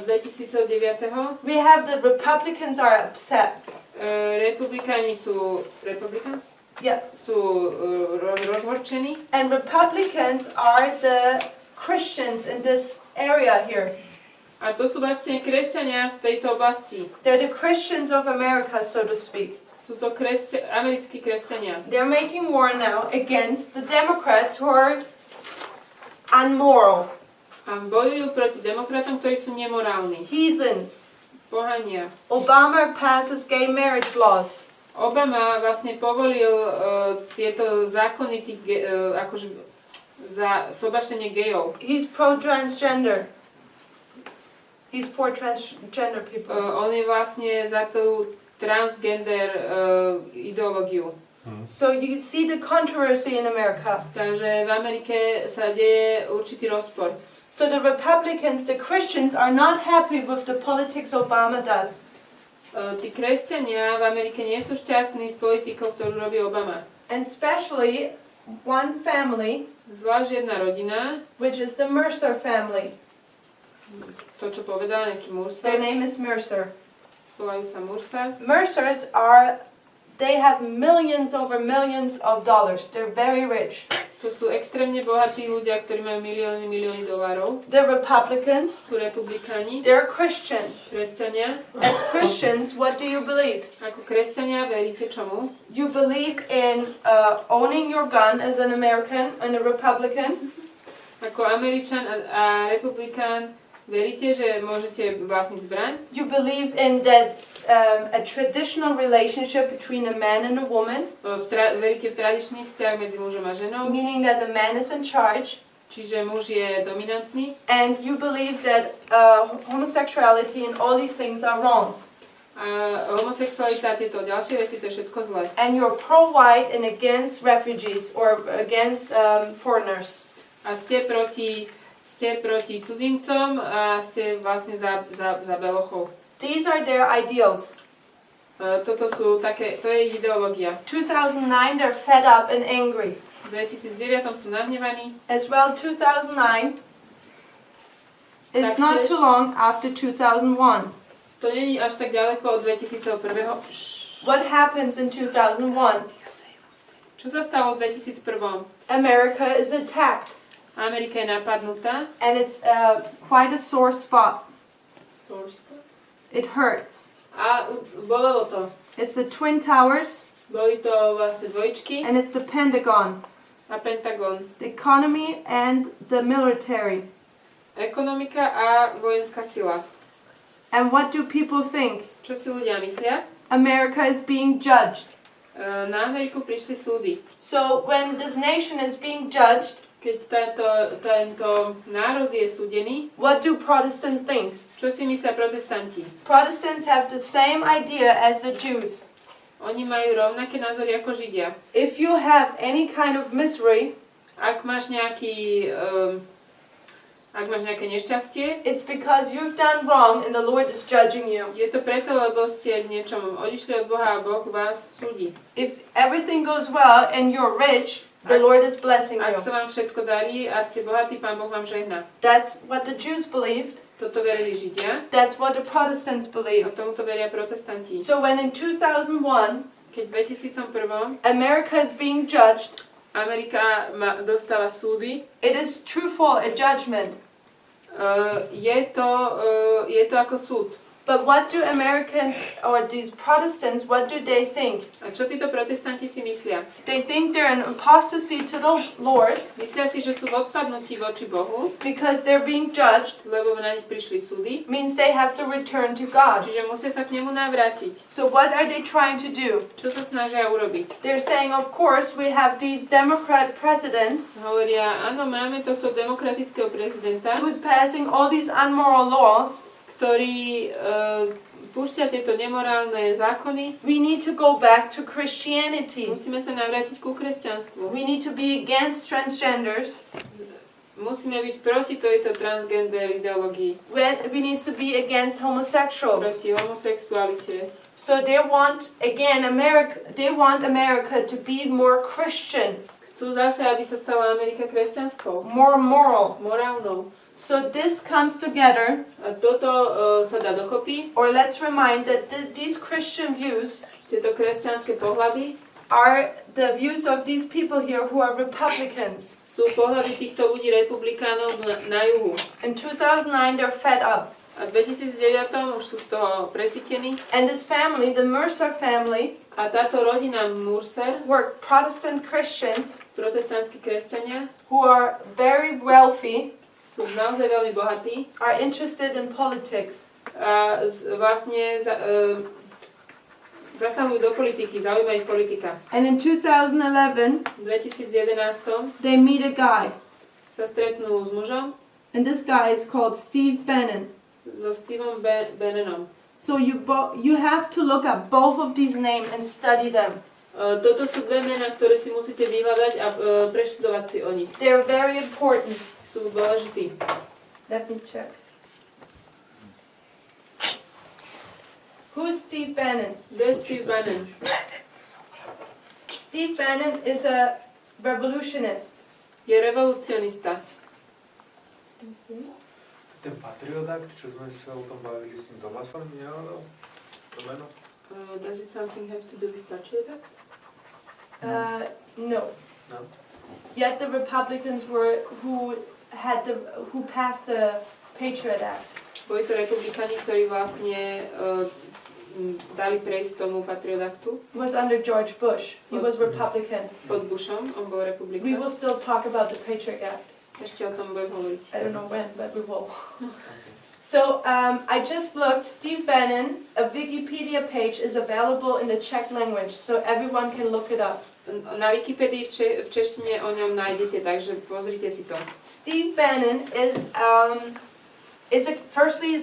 2009? We have the Republicans are upset. Republikáni sú Yeah. sú rozhorčení And Republicans are the Christians in this area here. a to sú vlastne kresťania v tejto oblasti. They're the Christians of America, so to speak. Sú to americkí kresťania. They're making war now against the Democrats who are unmoral, A bojujú proti demokratom, ktorí sú nemorálni. heathens. Pohania. Obama passes gay marriage laws. Obama vlastne povolil tieto zákony tých, akože za sobašenie gejov. He's pro-transgender. He's for transgender people. On je vlastne za tú transgender ideológiu. So you see the controversy in America. Takže v Amerike sa deje určitý rozpor. So the Republicans, the Christians, are not happy with the politics Obama does. Tí kresťania v Amerike nie sú šťastní s politikou, ktorú robí Obama. And especially one family, Zvlášť jedna rodina, which is the Mercer family. to čo povedal nejaký Their Mercer, name is Mercer. volajú sa Mercer. Mercers they have millions over millions of dollars. They're very rich. To sú extrémne bohatí ľudia, ktorí majú milióny dolárov. The Republicans, Sú republikáni, they're Christians. kresťania. As Christians, what do you believe? Ako kresťania veríte čomu? You believe in owning your gun as an American and a Republican. Ako Američan a republikán veríte, že môžete vlastniť zbraň? You believe in that a traditional relationship between a man and a woman, Veríte v tradičný vzťah medzi mužom a ženou? meaning that the man is in charge. Čiže muž je dominantný? And you believe that homosexuality and all these things are wrong. A homosexualita, tieto ďalšie veci, to je všetko zlé. And you're pro-white and against refugees or against foreigners. A ste proti cudzincom a ste vlastne za belochov. These are their ideals. Toto sú také, to je ideológia. 2009, they're fed up and angry. V 2009 sú nahnevaní. As well, 2009 is not too long after 2001. To nie je až tak ďaleko od 2001. What happens in 2001? Čo sa stalo v 2001? America is attacked, Amerika je napadnutá. and it's quite a sore spot. It hurts. A bolelo to. It's the Twin Towers, Boli to vlastne dvojčky and it's the Pentagon, a Pentagon. the economy and the military. Ekonomika a vojenská sila. And what do people think? Čo si ľudia myslia? America is being judged. Na Ameriku prišli súdy. So when this nation is being judged, Keď tento národ je súdený, what do Protestants think? čo si myslia protestanti? Protestants have the same idea as the Jews. Oni majú rovnaké názory ako Židia. If you have any kind of misery, Ak máš nejaký Ak máš nejaké nešťastie, it's because you've done wrong and the Lord is judging you. je to preto, lebo ste v niečom odišli od Boha a Boh vás súdi. If everything goes well and you're rich, the Lord is blessing Ak you. sa vám všetko darí a ste bohatí, Pán Boh vám žehná. That's what the Jews believed. Toto verili Židia That's what the Protestants a believe. tomuto veria protestanti. So when in 2001, Keď v 2001 America is being judged, Amerika dostáva súdy, it is truthful, a judgment. Je to ako súd. But what do Americans or these Protestants, what do they think? A čo títo protestanti si myslia? They think they're in apostasy to the Lord Myslia si, že sú v odpadnutí voči Bohu, because they're being judged, lebo na nich prišli súdy, means they have to return to God. čiže musia sa k nemu navrátiť. So what are they trying to do? Čo sa snažia urobiť? They're saying, of course, we have these Democrat president Hovoria, áno, máme tohto demokratického prezidenta, who's passing all these unmoral laws. ktorý púšťa tieto nemorálne zákony. We need to go back to Christianity. Musíme sa navrátiť ku kresťanstvu. We need to be against transgenders. Musíme byť proti tejto transgender ideológii. We need to be against homosexuals. Proti homosexualite. So they want America to be more Christian, Chcú zase, aby sa stala Amerika kresťanskou. more moral. Morálnou. So this comes together, A toto sa dá dokopy. or let's remind that these Christian views Tieto kresťanské pohľady are the views of these people here who are Republicans. sú pohľady týchto ľudí republikánov na juhu. In 2009 they're fed up. A v 2009 už sú z toho presítení. And this family, the Mercer family, A táto rodina Mercer, were Protestant Christians protestantskí kresťania, who are very wealthy, sú naozaj veľmi bohatí are interested in politics. a vlastne zasahujú do politiky, zaujíma ich politika. And in 2011, V 2011 they meet a guy. sa stretnú s mužom, And this guy is called Steve Bannon. so Steveom Bannonom. So you have to look up both of these names and study them. Toto sú dve mená, ktoré si musíte vyhľadať a preštudovať si o nich. They're very important. Sú dôležití. Let me check. Who's Steve Bannon? Kto je Steve Bannon? Steve Bannon is a revolutionist. Je revolucionista. Ten Patriot Act, čo sme sa o tom bavili s tým Tomasom, nehovoril? To meno? Does it something have to do with Patriot Act? No. No. Yet the Republicans were who passed the Patriot Act. Boli to republikáni, ktorí vlastne dali prejsť tomu Patriot Actu. It was under George Bush. He was Republican. Pod Bushom, on bol We republikán. will still talk about the Patriot Act. Ešte o tom budem hovoriť. I don't know when, but we will. So I just looked. Steve Bannon, a Wikipedia page is available in the Czech language, so everyone can look it up. Na Wikipedii v češtine o ňom nájdete, takže pozrite si to. Steve Bannon is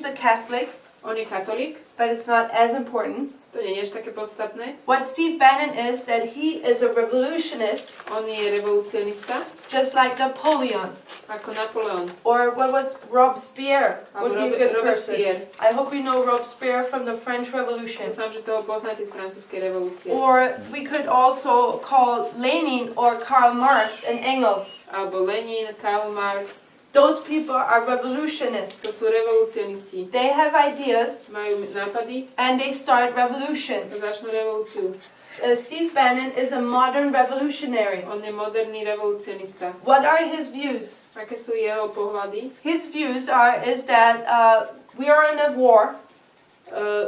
a Catholic, On je katolík, but it's not as important. to nie je až také podstatné. What Steve Bannon is that he is a revolutionist, On je revolucionista, just like Napoleon, ako Napoleon. or what was Robespierre would be a good person. Robespierre. I hope you know Robespierre from the French Revolution. Dúfam, že toho poznáte z francúzskej revolúcie. Or we could also call Lenin or Karl Marx and Engels. Alebo Lenin, Karl Marx. Those people are To revolutionists. sú revolucionisti. They have ideas Majú nápady and they start a revolutions. začnú revolúciu. Steve Bannon is a modern revolutionary. On je moderný revolucionista. What are his views? Aké sú jeho pohľady? His views is that we are in a war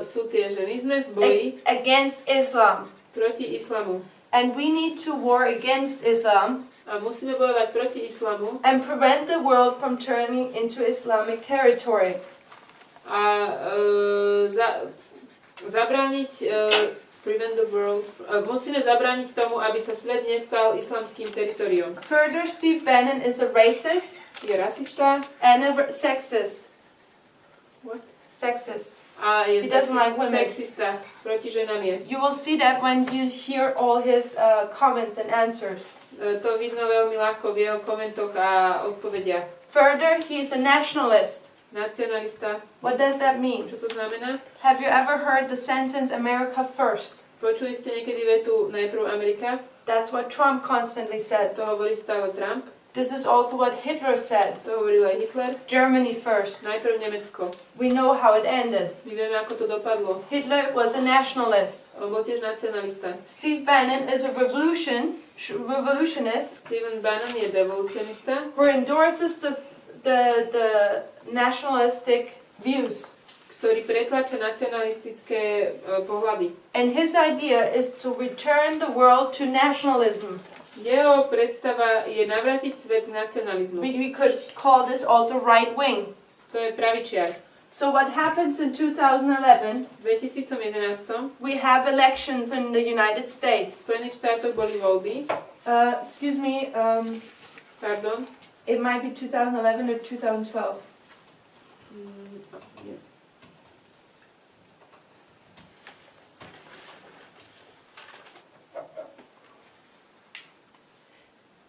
Sú tie, že my sme v boji against Islam. proti islamu. And we need to war against Islam A musíme bojovať proti islamu and prevent the world from turning into Islamic territory. a zabrániť prevent the world. Musíme zabrániť tomu, aby sa svet nestal islamským teritoriom. Further, Steve Bannon is a racist Je rasista and a sexist. What? Sexist. A je He doesn't like women. sexista. Proti ženám je. You will see that when you hear all his comments and answers. To vidno veľmi ľahko v jeho komentoch a odpovediach. Further, he is a nationalist. Nacionalista. What does that mean? Čo to znamená? Have you ever heard the sentence America first? Počuli ste niekedy vetu najprv Amerika? That's what Trump constantly says. To hovorí stále Trump. This is also what Hitler said. To hovoril aj Hitler. Germany first. Najprv Nemecko. We know how it ended. My vieme, ako to dopadlo. Hitler was a nationalist. On bol tiež nacionalista. Steve Bannon is a revolutionist Stephen Bannon je revolucionista, who endorses the nationalistic views. ktorý pretláča nacionalistické pohľady. And his idea is to return the world to nationalism. Jeho predstava je navrátiť svet k nacionalizmu. We could call this also right wing. To je pravičiar. So what happens in 2011? V 2011 We have elections in the United States. v Spojených štátoch boli voľby. Excuse me, Pardon. it might be 2011 or 2012.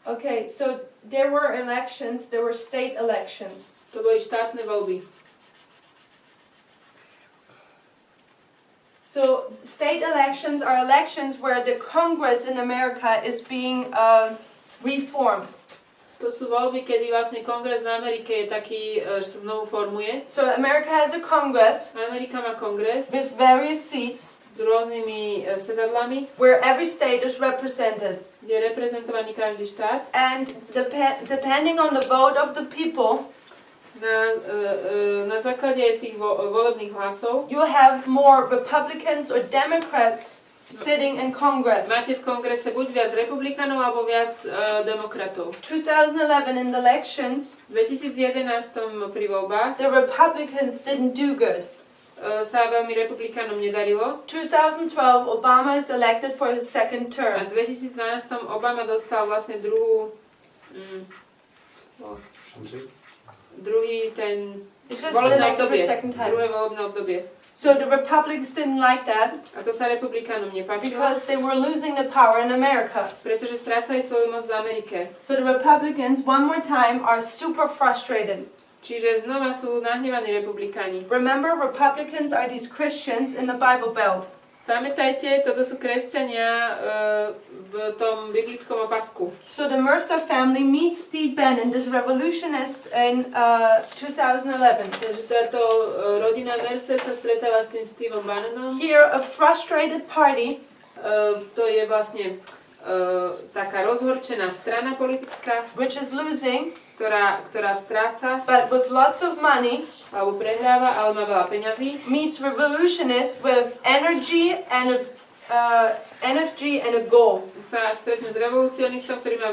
Okay, so there were elections, there were state elections. To boli štátne voľby. So state elections are elections where the Congress in America is being reformed. To sú voľby, kedy vlastne Kongres v Amerike je taký, že sa znovu formuje. So America has a Congress Amerika má kongres with various seats s rôznymi sedadlami, where every state is represented. kde je reprezentovaný každý štát. And depending on the vote of the people, Na základe tých volebných hlasov you have more Republicans or Democrats sitting in Congress. máte v kongrese buď viac republikánov alebo viac demokratov. 2011 in the elections, V 2011 pri voľbách the Republicans didn't do good. Sa veľmi republikánom nedarilo. 2012, Obama is elected for his second A term. v 2012 Obama dostal vlastne druhý ten It's just volebné elected for obdobie. second time. Druhé volebné obdobie. So the Republicans didn't like that A to sa republikánom nepáčilo, because they were losing the power in America. pretože strácali svoju moc v Amerike. So the Republicans, one more time, are super frustrated. Čiže znova sú nahnevaní republikáni. Remember, Republicans are these Christians in the Bible Belt. Pamätajte, toto sú kresťania v tom biblickom opasku. So the Mercer family meets Steve Bannon, this revolutionist, in 2011. Takže táto rodina Mercer sa stretáva s tým Steveom Bannonom. Here, a frustrated party To je vlastne taká rozhorčená strana politická, which is losing, ktorá stráca, but with lots of money, alebo prehráva, ale má veľa peňazí. meets revolutionists with energy and a goal. Sa stretne s revolucionistom, ktorý má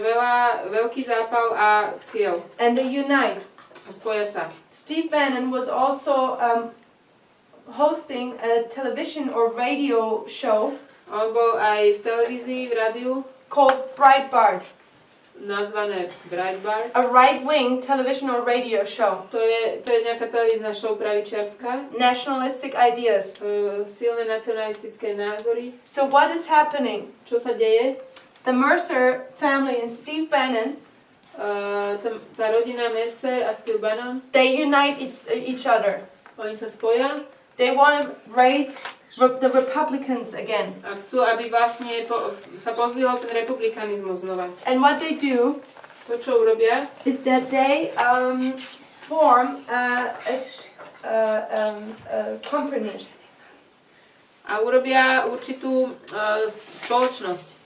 veľký zápal a cieľ. And they unite. A spoja sa. Steve Bannon was also hosting a television or radio show On bol aj v televízii, v rádiu, called Breitbart, nazvané Breitbart. a right-wing television or radio show. To je nejaká televízna show pravičiarska. Nationalistic ideas. Silné nacionalistické názory. So what is happening? Čo sa deje? The Mercer family and Steve Bannon, Tá rodina Mercer a Steve Bannon, they unite each other. oni sa spoja They want to raise the Republicans again. a chcú, aby vlastne sa pozdvihol ten republikanizmus znova. And what they do To, čo urobia, is that they form a company. a urobia určitú spoločnosť,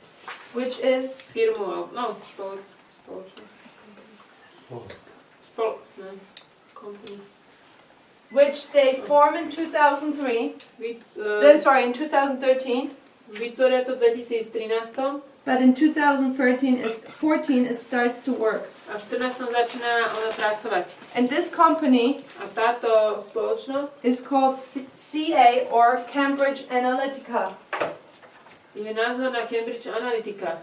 Which is firmu, spoločnosť. Company. which they form in 2003. In 2013. Vytvoria to v 2013 But in 2014 it starts to work. a v 2014 začína ona pracovať. And this company A táto spoločnosť is called CA or Cambridge Analytica. je nazvaná Cambridge Analytica.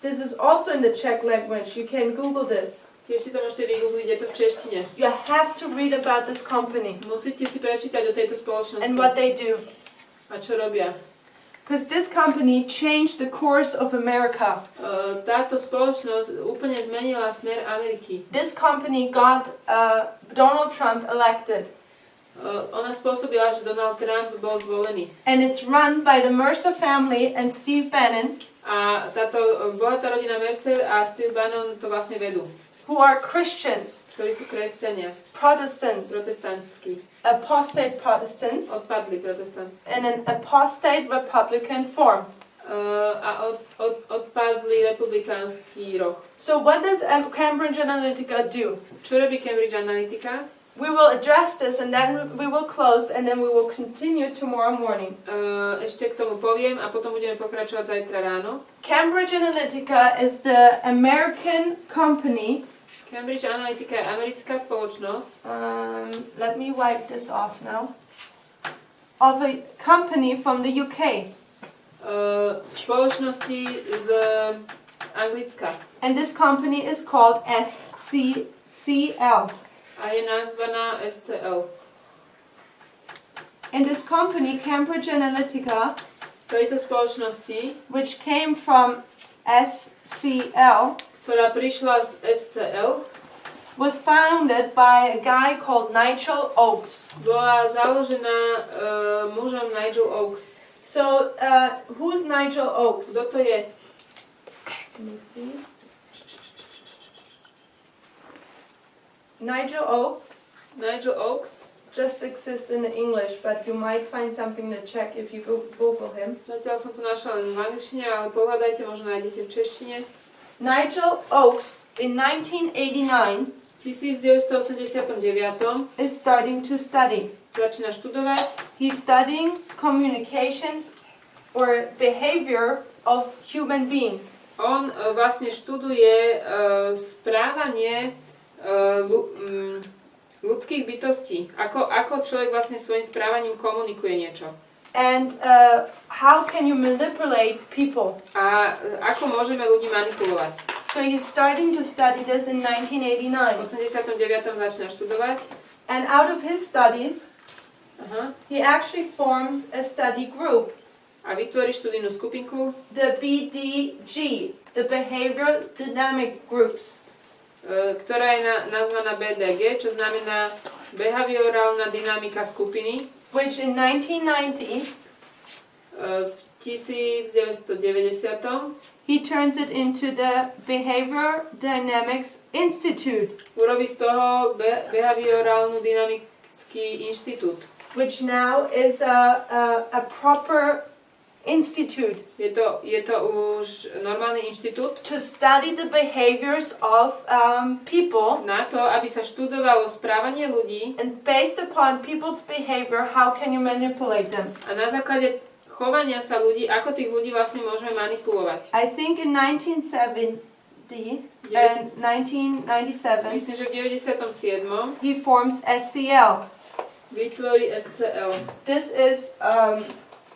This is also in the Czech language. You can Google this. Tiež si to môžete vygoogliť, je to v češtine. You have to read about this company Musíte si prečítať o tejto spoločnosti. and what they do. A čo robia? Because this company changed the course of America. Táto spoločnosť úplne zmenila smer Ameriky. This company got Donald Trump elected. Ona spôsobila, že Donald Trump bol zvolený. And it's run by the Mercer family and Steve Bannon. A táto bohatá rodina Mercer a Steve Bannon to vlastne vedú. Who are Christians, Ktorí sú kresťania, Protestants, protestantskí, apostate Protestants, odpadli protestantskí. and an apostate Republican form. A odpadli republikánsky roh. So what does Cambridge Analytica do? Čo robí Cambridge Analytica? We will address this and then we will close and then we will continue tomorrow morning. Ešte k tomu poviem a potom budeme pokračovať zajtra ráno. Cambridge Analytica is the American company. Cambridge Analytica je americká spoločnosť. Let me wipe this off now. Of a company from the UK. Spoločnosti z Anglicka. And this company is called SCCL. A je nazvaná SCL. And this company, Cambridge Analytica, Tejto spoločnosti, which came from SCL, ktorá prišla z SCL, was founded by a guy called Nigel Oakes. bola založená mužom Nigel Oakes. So, who's Nigel Oakes? Kto to je? Let me see. Nigel Oakes Nigel Oakes. just exists in English, but you might find something to check if you Google him. Zatiaľ som to našla len v angličtine, ale pohľadajte, možno nájdete v češtine. Nigel Oakes in 1989 V 1989 is starting to study. začína študovať. He's studying communications or behavior of human beings. On vlastne študuje správanie ľudských bytostí. Ako človek vlastne svojim správaním komunikuje niečo. And how can you manipulate people? A ako môžeme ľudí manipulovať. So he's starting to study this in V 1989. 89. začína študovať. And out of his studies, Aha. he actually forms a study group, A vytvorí študijnú skupinku, the BDG, the Behavioral Dynamic Groups. ktorá je nazvaná BDG, čo znamená behaviorálna dynamika skupiny. Which in 1990, V 1990 he turns it into the Behavior Dynamics Institute, urobí z toho behaviorálnu dynamický inštitút. which now is a proper institute Je to už normálny inštitút to study the behaviors of people, na to, aby sa študovalo správanie ľudí and based upon people's behavior, how can you manipulate them? a na základe chovania sa ľudí, ako tých ľudí vlastne môžeme manipulovať. I think in 1970 and 1997, Myslím, že v 97. he forms SCL. vytvorí SCL. This is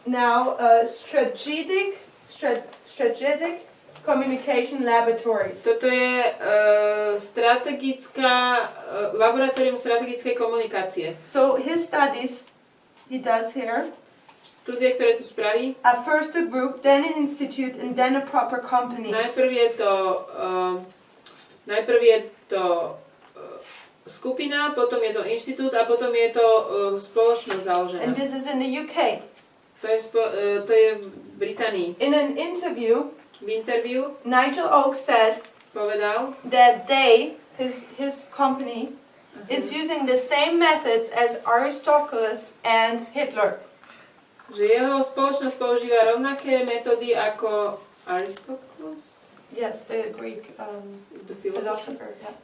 now a strategic communication laboratories. Toto je laboratórium strategickej komunikácie. So his studies he does here. Štúdie, ktoré tu spraví. At first a group, then an institute, and then a proper company. Najprv je to skupina, potom je to inštitút a potom je to spoločnosť založená. And this is in the UK. To je v Británii. In an interview, V interviu Nigel Oakes said povedal, that his company, is using the same methods as Aristocles and Hitler. že jeho spoločnosť používa rovnaké metódy ako Aristocles? Yes, the Greek The philosopher. philosopher. Yeah.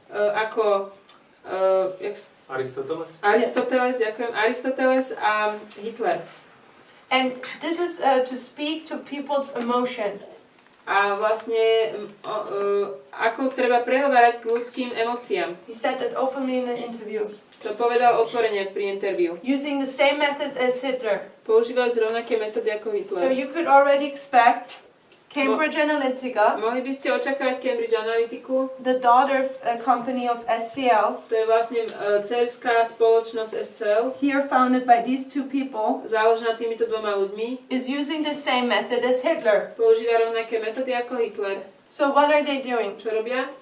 Aristoteles? Ďakujem. Aristoteles a Hitler. And this is to speak to people's emotion. A vlastne ako treba prehovárať k ľudským emóciám. He said that openly in an interview. To povedal otvorene pri interviu. Using the same method as Hitler. Používajúc rovnaké metódy ako So Hitler. you could already expect Cambridge Analytica, Mohli by ste očakávať Cambridge Analytiku, the daughter company of SCL, to je vlastne dcerská spoločnosť SCL, here founded by these two people, založená týmito dvoma ľuďmi, is using the same method as Hitler. používa rovnaké metódy ako Hitler. So what are they doing? Čo robia?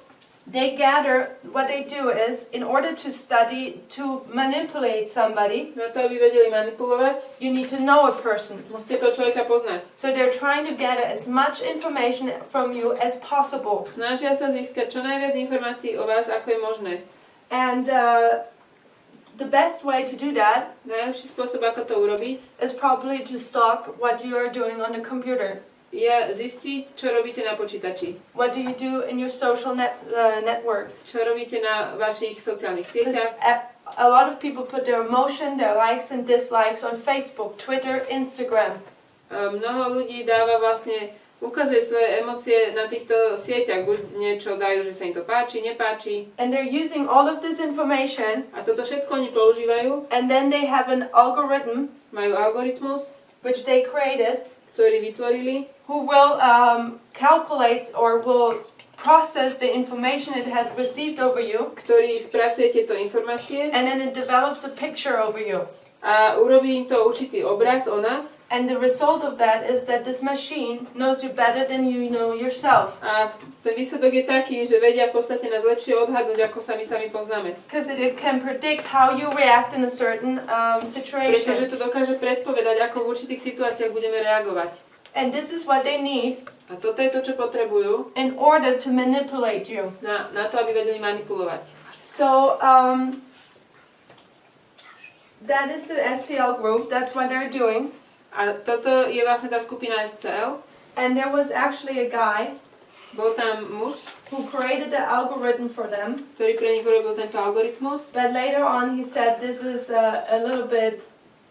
What they do is, in order to study, to manipulate somebody, Na to, aby vedeli manipulovať, you need to know a person. musíte toho človeka poznať. So they're trying to gather as much information from you as possible. Snažia sa získať čo najviac informácií o vás, ako je možné. And the best way to do that Najlepší spôsob, ako to urobiť, is probably to stalk what you are doing on the computer. je zistiť, čo robíte na počítači. What do you do in your social networks? Čo robíte na vašich sociálnych Because sieťach. a lot of people put their emotion, their likes and dislikes on Facebook, Twitter, Instagram. Mnoho ľudí dáva vlastne, ukazuje svoje emócie na týchto sieťach. Buď niečo dajú, že sa im to páči, nepáči. And they're using all of this information, A toto všetko oni používajú. and then they have an algorithm Majú algoritmus, which they created, ktorý vytvorili, who will calculate or will process the information it had received over you, ktorý spracuje tieto informácie and then it develops a picture over you. a urobí im to určitý obraz o nás. And the result of that is that this machine knows you better than you know yourself. A ten výsledok je taký, že vedia v podstate nás lepšie odhadnúť, ako sa my sami poznáme. Because it can predict how you react in a certain Pretože situation. to dokáže predpovedať, ako v určitých situáciách budeme reagovať. And this is what they need A toto je to, čo potrebujú in order to manipulate you. na to, aby vedeli manipulovať. So, that is the SCL group. That's what they're doing. A toto je vlastne tá skupina SCL. And there was actually a guy Bol tam muž, who created the algorithm for them. ktorý pre nich urobil tento algoritmus. But later on he said this is a little bit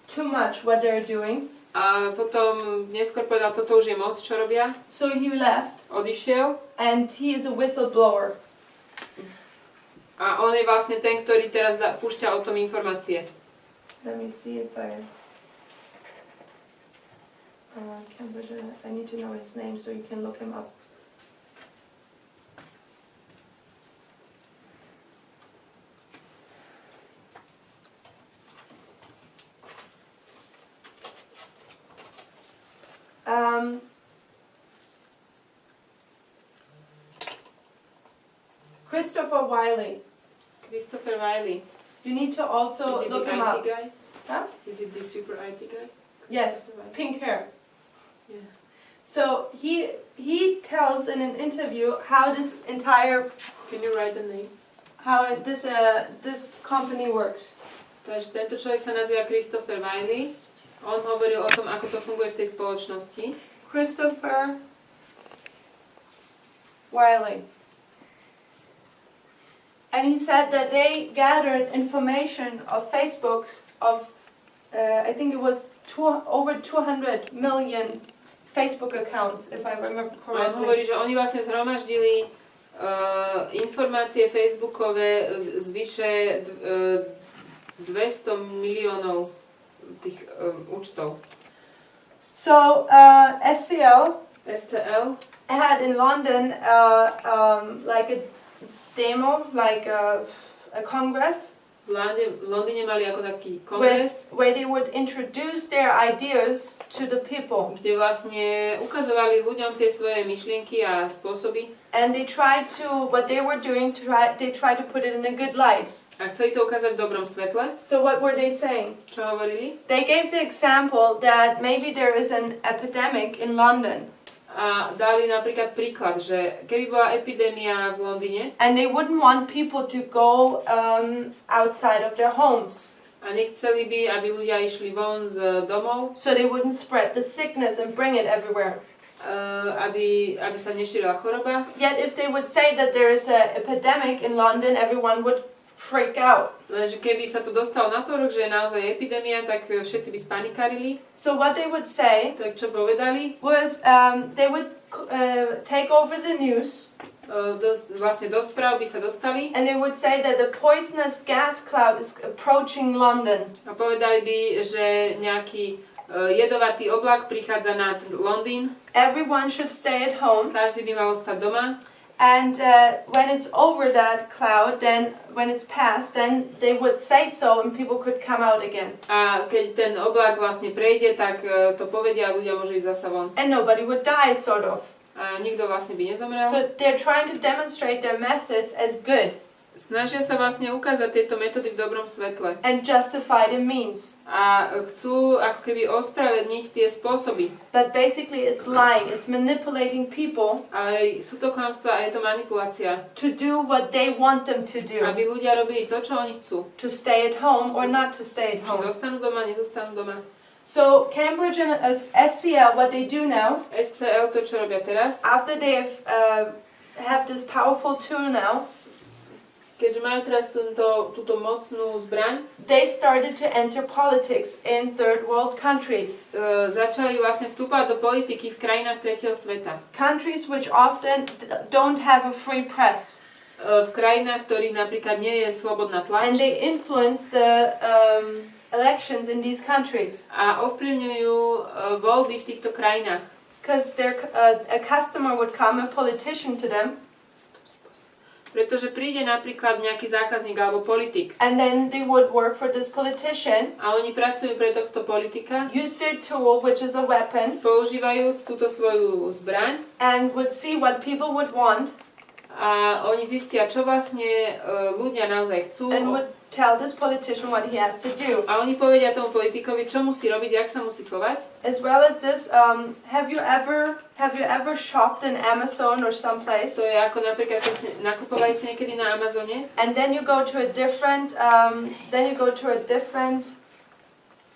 too much what they're doing. A potom neskôr povedal, toto už je moc, čo robia. So he left, Odišiel. and he is a whistleblower. A on je vlastne ten, ktorý teraz púšťa o tom informácie. Let me see if I need to know his name so you can look him up. Christopher Wiley. Christopher Wiley. You need to also Is it look the him IT up. guy? Huh? Is it the super IT guy? Yes, Christopher Wiley. pink hair. Yeah. So he tells in an interview how this entire Can you write the name? this company works. Takže tento človek sa nazýva Christopher Wiley. On hovoril o tom, ako to funguje v tej spoločnosti. Christopher Wiley. And he said that they gathered information of Facebook of, I think it was over 200 million Facebook accounts, if I remember A on hovorí, correctly. že oni vlastne zhromaždili informácie Facebookové z vyše 200 miliónov tých účtov. So SCL SCL had in London like a demo, like a congress, v Londýne mali ako taký kongres, where they would introduce their ideas to the people. kde vlastne ukazovali ľuďom tie svoje myšlienky a spôsoby And they tried to, what they were doing, they tried to put it in a good light. a chceli to ukázať v dobrom svetle. So what were they saying? Čo hovorili? They gave the example that maybe there is an epidemic in London. A dali napríklad príklad, že keby bola epidémia v Londýne And they wouldn't want people to go outside of their homes. a nechceli by, aby ľudia išli von z domov, So they wouldn't spread the sickness and bring it everywhere. aby sa nešírila choroba. Yet if they would say that there is an epidemic in London, everyone would freak out. Lenže keby sa to dostalo na povrch, že je naozaj epidémia, tak všetci by spanikarili. So what they would say Tak čo povedali? was they would take over the news Vlastne do správ by sa dostali and they would say that the poisonous gas cloud is approaching London. a povedali by, že nejaký Jedovatý oblak prichádza nad Londýn. Everyone should stay at home. Každý by mal ostať doma. And when it's over that cloud, then when it's past, then they would say so and people could come out again. A keď ten oblak vlastne prejde, tak to povedia a ľudia môžu ísť zasa von. And nobody would die, sort of. A nikto vlastne by nezomrel. So they're trying to demonstrate their methods as good. Snažia sa vlastne ukázať tieto metódy v dobrom svetle. And justify the means. A chcú ako keby ospravedlniť tie spôsoby. But basically it's lying, it's manipulating people. Ale sú to klamstvá a je to manipulácia. To do what they want them to do. Aby ľudia robili to, čo oni chcú. To stay at home or not to stay at Či home. zostanú doma, nezostanú doma. So Cambridge and SCL, what they do now, SCL to, čo robia teraz, after they have this powerful tool now, keďže majú teraz túto mocnú zbraň, they started to enter politics in third world countries. Začali vlastne vstúpať do politiky v krajinách tretieho sveta. Countries which often don't have a free press. V krajinách, ktorých napríklad nie je slobodná tlač. And they influence the elections in these countries. A ovplyvňujú voľby v týchto krajinách. Because a customer would come, a politician to them. Pretože príde napríklad nejaký zákazník alebo politik. And then they would work for this politician. A oni pracujú pre tohto politika. Use their tool, which is a weapon. Používajúc túto svoju zbraň. And would see what people would want. A oni zistia, čo vlastne ľudia naozaj chcú. And would tell this politician what he has to do. A oni povedia tomu politikovi, čo musí robiť, jak sa musí chovať. As well as this, have you ever shopped in Amazon or someplace? To je ako napríklad, keď si nakupovali si niekedy na Amazone. And then you go to a different,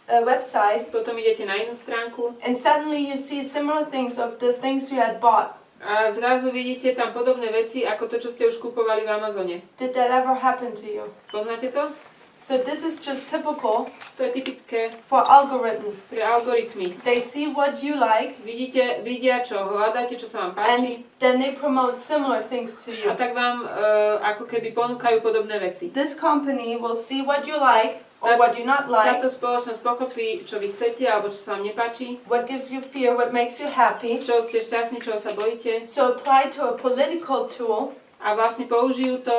website. Potom idete na inú stránku. And suddenly you see similar things of the things you had bought. A zrazu vidíte tam podobné veci, ako to, čo ste už kupovali v Amazone. Did that ever happen to you? Poznáte to? So this is just typical To je typické for algorithms. pre algoritmy. They see what you like. Vidia, čo hľadáte, čo sa vám páči. And then they promote similar things to you. A tak vám ako keby ponúkajú podobné veci. This company will see what you like or what you not like. Táto spoločnosť pochopí, čo vy chcete alebo čo sa vám nepáči. What gives you fear, what makes you happy. Z čoho ste šťastní, čoho sa bojíte. So apply to a political tool. A vlastne použijú to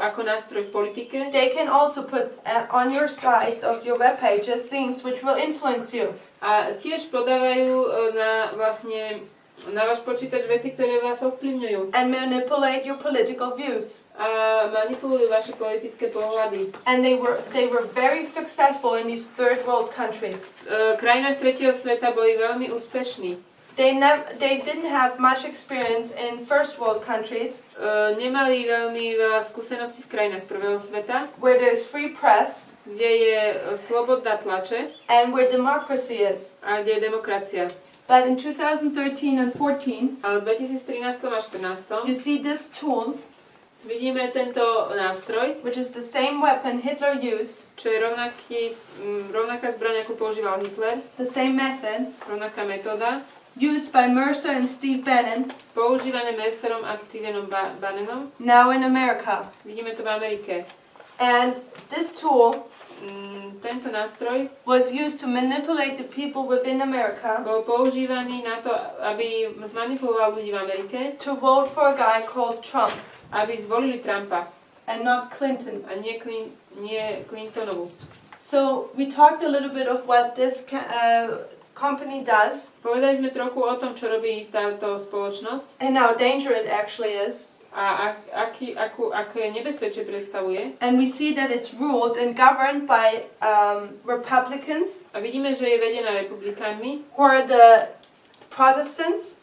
ako nástroj v politike. They can also put on your sites of your web pages things which will influence you. A tiež podávajú na váš počítač veci, ktoré vás ovplyvňujú. And manipulate your political views. A manipulujú vaše politické pohľady. And they were very successful in these third world countries. V krajinách tretieho sveta boli veľmi úspešní. They didn't have much experience in first world countries. Nemali veľmi veľa skúseností v krajinách prvého sveta, where there's free press, kde je sloboda tlače and where democracy is. A kde je demokracia. But in 2013 and 14, ale v 2013 a 2014 you see this tool, vidíme tento nástroj, which is the same weapon Hitler used, čo je rovnaká zbraň, ako používal Hitler, the same method, rovnaká metóda, used by Mercer and Steve Bannon, používané Mercerom a Stevenom Bannonom, now in America. Vidíme to v Amerike. And this tool tento nástroj was used to manipulate the people within America, bol používaný na to, aby zmanipuloval ľudí v Amerike, to vote for a guy called Trump, aby zvolili Trumpa and not Clinton. a nie Clintonovu. So we talked a little bit of what this company does. Povedali sme trochu o tom, čo robí táto spoločnosť. And how dangerous it actually is. A aké nebezpečie predstavuje. And we see that it's ruled and governed by Republicans. A vidíme, že je vedená republikánmi. Who are the Protestants.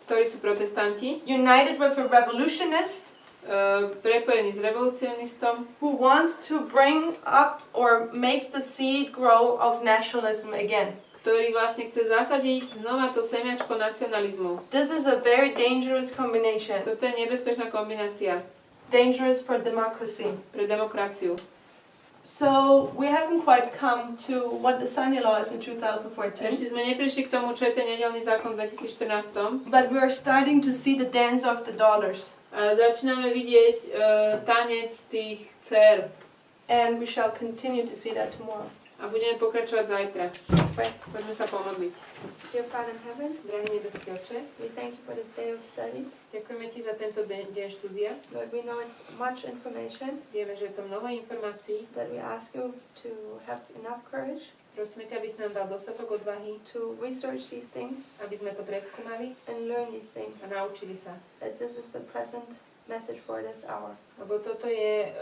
Ktorí sú protestanti. United with a revolutionist. Prepojený s revolucionistom. Who wants to bring up or make the seed grow of nationalism again. Ktorý vlastne chce zasadiť znova to semiačko nacionalizmu. This is a very dangerous combination. Toto je nebezpečná kombinácia. Dangerous for democracy. Pre demokraciu. So we haven't quite come to what the Sunday law is in 2014. Ešte sme neprišli k tomu, čo je ten nedeľný zákon v 2014. But we are starting to see the dance of the daughters. Začíname vidieť tanec tých dcér. And we shall continue to see that tomorrow. A A budeme pokračovať zajtra. Pray. Poďme sa pomodliť. Dear Father in heaven, Drahý nebeský Oče, we thank you for this day of studies. ďakujeme Ti za tento deň štúdia. Lord, we know it's much information, Vieme, že je to mnoho informácií. but we ask you to have enough courage Prosíme ťa, aby si nám dal dostatok odvahy, to research these things aby sme to preskúmali and learn these things, a naučili sa. as this is the present message for this hour. Lebo toto je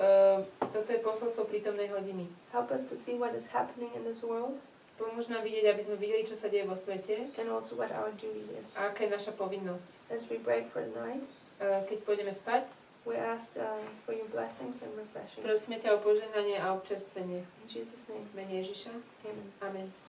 posolstvo prítomnej hodiny. Help us to see what is happening in this world Pomôž nám vidieť, aby sme videli, čo sa deje vo svete and also what our duty is. a aká je naša povinnosť. As we break for the night, Keď pôjdeme spať, we ask for your blessings and refreshing. prosíme ťa o požehnanie a občerstvenie. In Jesus' name, V mene Ježiša. amen. Amen.